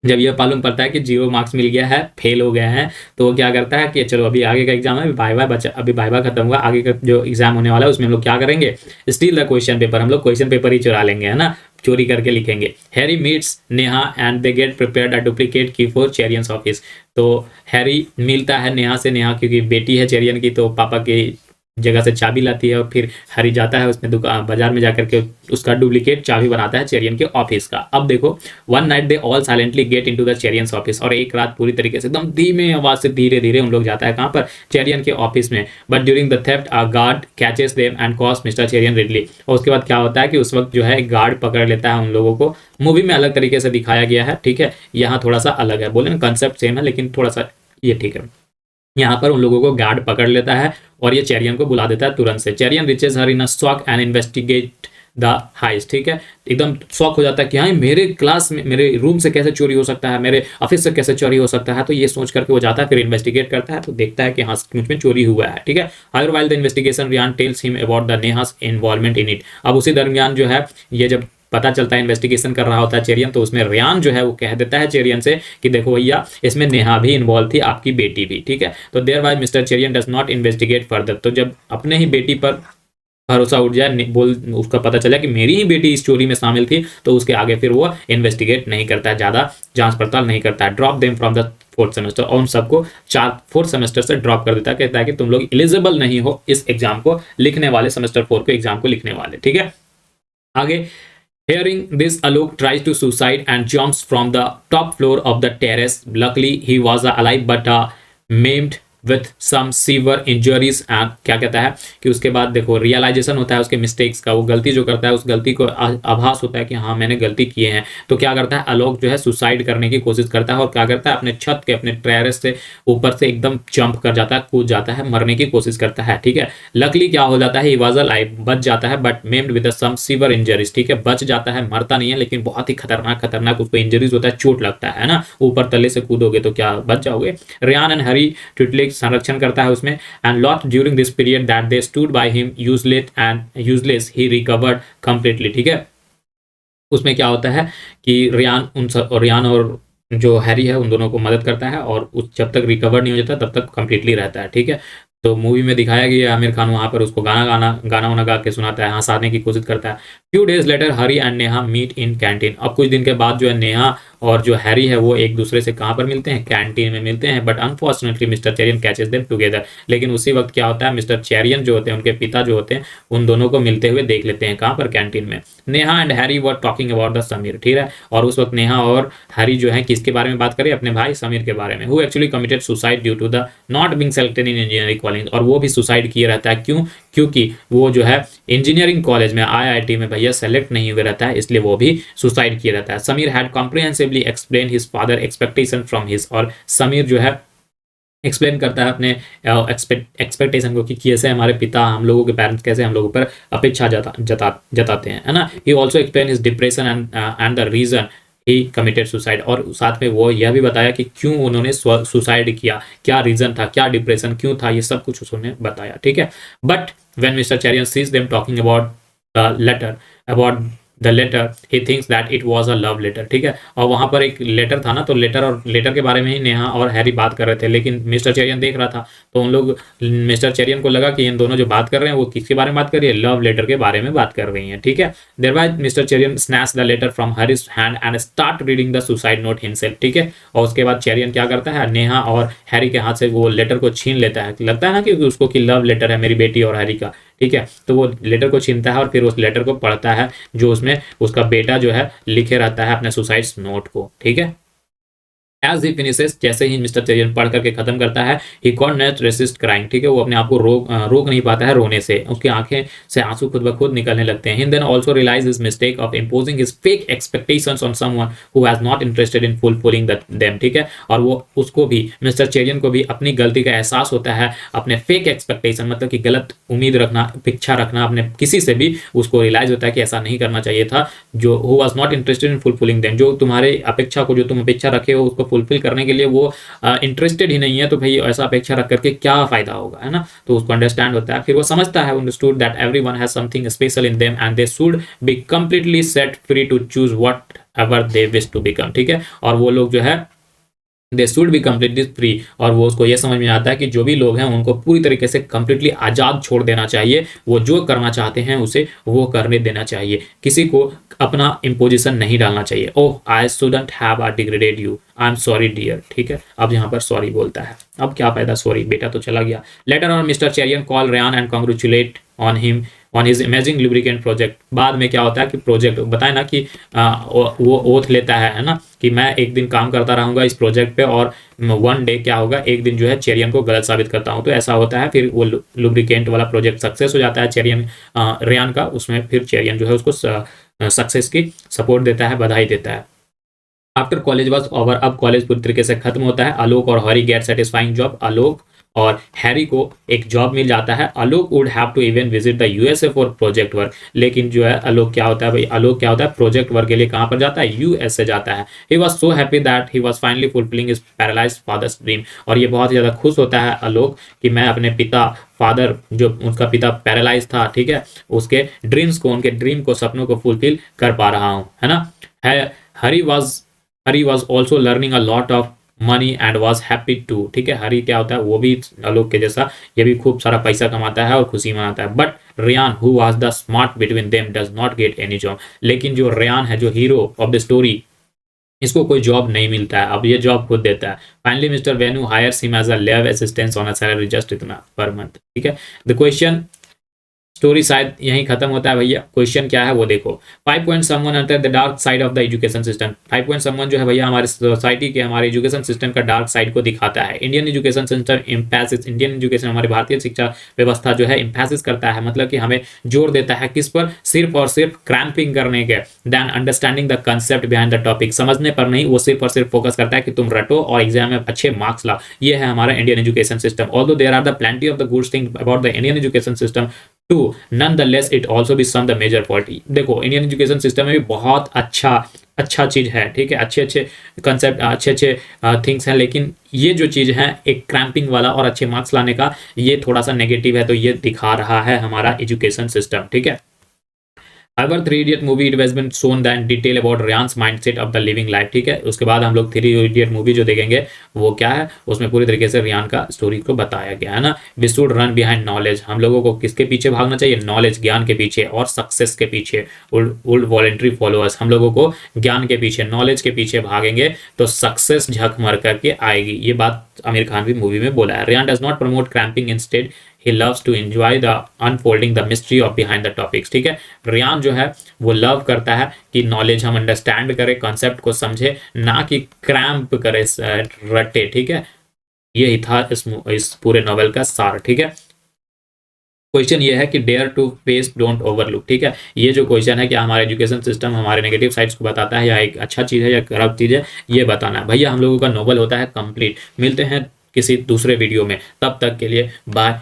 जब ये मालूम पड़ता है कि 0 मार्क्स मिल गया है, फेल हो गए हैं, तो वो क्या करता है कि चलो अभी आगे का एग्जाम है, वाइवा बचा, अभी वाइवा खत्म हुआ, आगे का जो एग्जाम होने वाला है उसमें हम लोग क्या करेंगे, स्टील द क्वेश्चन पेपर, हम लोग क्वेश्चन पेपर ही चुरा लेंगे, है ना, चोरी करके लिखेंगे। Harry meets Neha and they get prepared a duplicate की फॉर चेरियंस ऑफिस। तो हैरी मिलता है नेहा से, नेहा क्योंकि बेटी है चेरियन की तो पापा की जगह से चाबी लाती है और फिर हरी जाता है उसमें दुकान बाजार में जाकर के उसका डुप्लीकेट चाबी बनाता है चेरियन के ऑफिस का। अब देखो, one night they all silently get into the Cherian's office, और एक रात पूरी तरीके से एकदम धीमे आवाज से धीरे धीरे उन लोग जाता है कहाँ पर, चेरियन के ऑफिस में। But during the theft a guard catches them and calls mister Cherian readily. और उसके बाद क्या होता है कि उस वक्त जो है गार्ड पकड़ लेता है उन लोगों को। मूवी में अलग तरीके से दिखाया गया है, ठीक है, यहाँ थोड़ा सा अलग है, बोले ना कंसेप्ट सेम है लेकिन थोड़ा सा ये ठीक है। यहाँ पर उन लोगों को गार्ड पकड़ लेता है और ये चेरियन को बुला देता है तुरंत से। Cherian reaches her in a shock and investigate the heist, ठीक है, एकदम शॉक हो जाता है कि हाँ मेरे क्लास में, मेरे रूम से कैसे चोरी हो सकता है, मेरे ऑफिस से कैसे चोरी हो सकता है। तो ये सोच करके वो जाता है, फिर इन्वेस्टिगेट करता है तो देखता है कि हाँ सचमुच में चोरी हुआ है, ठीक है। Here while the investigation Ryan tells him about the Neha's involvement in it. अब उसी दरमियान जो है ये जब पता चलता है इन्वेस्टिगेशन कर रहा होता है चेरियन, तो उसमें रियान जो है वो कह देता है चेरियन से कि देखो भैया इसमें नेहा भी इन्वॉल्व थी, आपकी बेटी भी, ठीक है। तो there wise mister Cherian does not investigate further. तो जब अपने ही बेटी पर भरोसा उठ जाए, बोल उसका पता चला कि मेरी ही बेटी इस चोरी में शामिल थी, तो उसके आगे फिर वो इन्वेस्टिगेट नहीं करता है, ज़्यादा जांच पड़ताल नहीं करता है। Drop them from the fourth semester, और उन सबको फोर्थ सेमेस्टर से ड्रॉप कर देता है, कहता है कि तुम लोग एलिजिबल नहीं हो इस एग्जाम को लिखने वाले, सेमेस्टर 4 के एग्जाम को लिखने वाले, ठीक है। आगे, hearing this, Alok tries to suicide and jumps from the top floor of the terrace. Luckily, he was alive but maimed with some severe injuries. And क्या कहता है कि उसके बाद देखो रियलाइजेशन होता है उसके मिस्टेक्स का, वो गलती जो करता है उस गलती को आभास होता है कि हाँ मैंने गलती किए हैं। तो क्या करता है आलोक जो है सुसाइड करने की कोशिश करता है, और क्या करता है अपने छत के, अपने टेरेस से ऊपर से एकदम जंप कर जाता है, कूद जाता है, मरने की कोशिश करता है, ठीक है। लकली क्या हो जाता है, ही वाज अलाइव, बच जाता है, but maimed with some severe injuries, ठीक है, बच जाता है, मरता नहीं है, लेकिन बहुत ही खतरनाक उसको इंजरीज होता है, चोट लगता है ना, ऊपर तले से कूदोगे तो क्या बच जाओगे। रियान एंड हरी ट्विटली संरक्षण करता है उसमें। And lot during this period that they stood by him useless he recovered completely, ठीक है। उसमें क्या होता है कि रियान और जो हैरी है उन दोनों को मदद करता है, और उस जब तक रिकवर नहीं हो जाता तब तक कंप्लीटली रहता है, ठीक है। तो मूवी में दिखाया गया आमिर खान वहाँ पर उसको गाना गा के सुनाता है, हंसाने की कोशिश करता है। Few days later Hari and Neha meet in canteen. अब कुछ दिन के बाद जो है नेहा और जो हैरी है वो एक दूसरे से कहाँ पर मिलते हैं, कैंटीन में मिलते हैं। But unfortunately mister Cherian catches them together. लेकिन उसी वक्त क्या होता है, मिस्टर चेरियन जो होते हैं उनके पिता जो होते हैं उन दोनों को मिलते हुए देख लेते हैं, कहाँ पर, कैंटीन में। Neha and Harry were talking about the Sameer, ठीक है। और उस वक्त नेहा और हैरी जो है किसके बारे में बात करें, अपने भाई समीर के बारे में, who actually committed suicide due to the not being selected in engineering college. और वो भी सुसाइड किए रहता है, क्यों, क्योंकि वो जो है इंजीनियरिंग कॉलेज में IIT में भैया सेलेक्ट नहीं हुए रहता है, इसलिए वो भी सुसाइड किया रहता है। Sameer had comprehensively explain his father expectation from his, और समीर जो है एक्सप्लेन करता है अपने एक्सपेक्टेशन को कि कैसे हमारे पिता, हम लोगों के पेरेंट्स कैसे हम लोगों पर अपेक्षा जताते हैं, है ना। He also explain his depression and the reason he committed suicide, और साथ में वो यह भी बताया कि क्यों उन्होंने सुसाइड किया, क्या रीजन था, क्या डिप्रेशन क्यों था, ये सब कुछ उसने बताया, ठीक है। But when mister Cherian sees them talking about the letter he thinks that it was a love letter, ठीक है। और वहाँ पर एक लेटर था ना, तो लेटर के बारे में ही नेहा और हैरी बात कर रहे थे, लेकिन मिस्टर चेरियन देख रहा था, तो उन लोग, मिस्टर चेरियन को लगा कि इन दोनों जो बात कर रहे हैं वो किसके बारे में बात कर रही है, लव लेटर के बारे में बात कर रही हैं, ठीक है। Thereby mister Cherian snatch the letter from Harry's hand and start reading the suicide note himself, ठीक है। और उसके बाद चेरियन क्या करता है, नेहा और हैरी के हाथ से वो लेटर को छीन लेता है, लगता है ना कि उसको कि लव लेटर है मेरी बेटी और हैरी का, ठीक है। तो वो लेटर को छीनता है और फिर उस लेटर को पढ़ता है जो उसमें उसका बेटा जो है लिखे रहता है अपने सुसाइड नोट को, ठीक है। एज ही फिनिशेस, जैसे ही मिस्टर चेरियन पढ़ करके खत्म करता है, ही कॉन्ट नॉट रेसिस्ट क्राइंग, ठीक है, वो अपने आप को रोक नहीं पाता है रोने से, उसकी आंखें से आंसू खुद ब खुद निकलने लगते हैं। He then also realize his mistake of imposing his fake expectations on someone who has not interested in fulfilling them, ठीक है। और वो उसको भी, मिस्टर चेरियन को भी अपनी गलती का एहसास होता है, अपने फेक एक्सपेक्टेशन मतलब कि गलत उम्मीद रखना, अपेक्षा रखना अपने किसी से भी, उसको रियलाइज होता है कि ऐसा नहीं करना चाहिए था। जो who was not interested in fulfilling them, जो तुम्हारे अपेक्षा को, जो तुम अपेक्षा रखे हो उसको फुलफिल करने के लिए वो इंटरेस्टेड ही नहीं है, तो भाई ऐसा अपेक्षा रख करके क्या फायदा होगा, है ना। तो उसको अंडरस्टैंड होता है, फिर वो समझता है, understood that everyone has something special in them and they should be completely set free to choose whatever they wish to become, ठीक है। और वो लोग जो है they should be completely free, और वो उसको ये समझ में आता है कि जो भी लोग हैं उनको पूरी तरीके से कम्प्लीटली आज़ाद छोड़ देना चाहिए, वो जो करना चाहते हैं उसे वो करने देना चाहिए, किसी को अपना इम्पोजिशन नहीं डालना चाहिए। Oh I shouldn't have degraded you, I am sorry dear, ठीक है। अब यहाँ पर सॉरी बोलता है, अब क्या फायदा, सॉरी, बेटा तो चला गया। Later on mister Cherian call Ryan and congratulate on him on his amazing lubricant project. बाद में क्या होता है कि प्रोजेक्ट बताए ना कि वो ओथ लेता है ना, कि मैं एक दिन काम करता रहूंगा इस प्रोजेक्ट पे, और वन डे क्या होगा, एक दिन जो है चेरियन को गलत साबित करता हूँ, तो ऐसा होता है। फिर वो लुब्रिकेंट वाला प्रोजेक्ट सक्सेस हो जाता है चेरियन रेयान का, उसमें फिर चेरियन जो है उसको सक्सेस की सपोर्ट देता है, बधाई देता है। आफ्टर कॉलेज वॉज ओवर, अब कॉलेज पूरी तरीके से खत्म होता है। आलोक और Hari get satisfying job, Alok और हैरी को एक जॉब मिल जाता है। Alok would have to even visit the USA for project work, लेकिन जो है आलोक क्या होता है भाई, आलोक क्या होता है, प्रोजेक्ट वर्क के लिए कहाँ पर जाता है, यूएसए जाता है। He was so happy that he was finally fulfilling his paralysed father's dream, और ये बहुत ही ज्यादा खुश होता है आलोक कि मैं अपने पिता फादर, जो उनका पिता पैरालाइज था, ठीक है, उसके ड्रीम्स को, उनके ड्रीम को, सपनों को फुलफिल कर पा रहा हूँ, है ना। Hari was also learning a lot of money and was happy too, ठीक है। हरी क्या होता है, वो भी आलोक के जैसा ये भी खूब सारा पैसा कमाता है और खुशी मनाता है। But Ryan who was the smart between them does not get any job, लेकिन जो रेयान है, जो हीरो ऑफ द स्टोरी, इसको कोई जॉब नहीं मिलता है, अब ये जॉब खुद देता है। Finally mister Venu hires him as a lab assistant on a salary just इतना पर मंथ, ठीक है। द क्वेश्चन, स्टोरी शायद यहीं खत्म होता है भैया। क्वेश्चन क्या है वो देखो। 5 point someone enter the dark side of the education system. 5 point someone जो है भैया हमारे सोसाइटी के, हमारे एजुकेशन सिस्टम का डार्क साइड को दिखाता है। Indian education system impasses, Indian education हमारी भारतीय शिक्षा व्यवस्था जो है इम्पैसिस करता है, मतलब कि हमें जोर देता है किस पर, सिर्फ और सिर्फ क्रैम्पिंग करने के, then understanding the concept behind the topic, समझने पर नहीं, वो सिर्फ और सिर्फ फोकस करता है कि तुम रटो और एग्जाम में अच्छे मार्क्स लाओ। ये है हमारा Indian education system. Although there are the plenty of the goods thing about the Indian education system too, nonetheless it also be some the major fault। देखो इंडियन एजुकेशन सिस्टम में भी बहुत अच्छा चीज है, ठीक है, अच्छे कंसेप्ट, अच्छे थिंग्स हैं, लेकिन ये जो चीज है एक क्रैम्पिंग वाला और अच्छे मार्क्स लाने का, ये थोड़ा सा नेगेटिव है, तो ये दिखा रहा है हमारा एजुकेशन सिस्टम, ठीक है। However, 3 Idiot movie it has been shown that in detail about Ryan's mindset of the living life, ठीक है। उसके बाद हम लोग 3 Idiot मूवी जो देखेंगे वो क्या है, उसमें पूरी तरीके से रियान का स्टोरी को बताया गया है ना। We should run behind knowledge, हम लोगों को किसके पीछे भागना चाहिए, नॉलेज, ज्ञान के पीछे, और सक्सेस के पीछे, वुड वॉलंटरी फॉलोअर्स, हम लोगों को ज्ञान के पीछे, नॉलेज के पीछे भागेंगे तो सक्सेस झक मर करके आएगी। ये बात आमिर खान भी मूवी में बोला है। Ryan does not promote cramping, instead he loves to enjoy the unfolding the mystery of behind the topics, ठीक है। रियान जो है वो लव करता है कि नॉलेज हम अंडरस्टैंड करें, कॉन्सेप्ट को समझे, ना कि क्रैम्प करे, रटे, ठीक है। यही था इस पूरे नॉवेल का सार, ठीक है। क्वेश्चन ये है कि dare to face don't overlook, ठीक है। ये जो क्वेश्चन है, क्या हमारा एजुकेशन सिस्टम हमारे नेगेटिव साइड्स को बताता है या एक अच्छा चीज़ है या खराब चीज़ है, ये बताना है भैया। हम लोगों का नॉवल होता है कंप्लीट। मिलते हैं किसी दूसरे वीडियो में, तब तक के लिए बाय।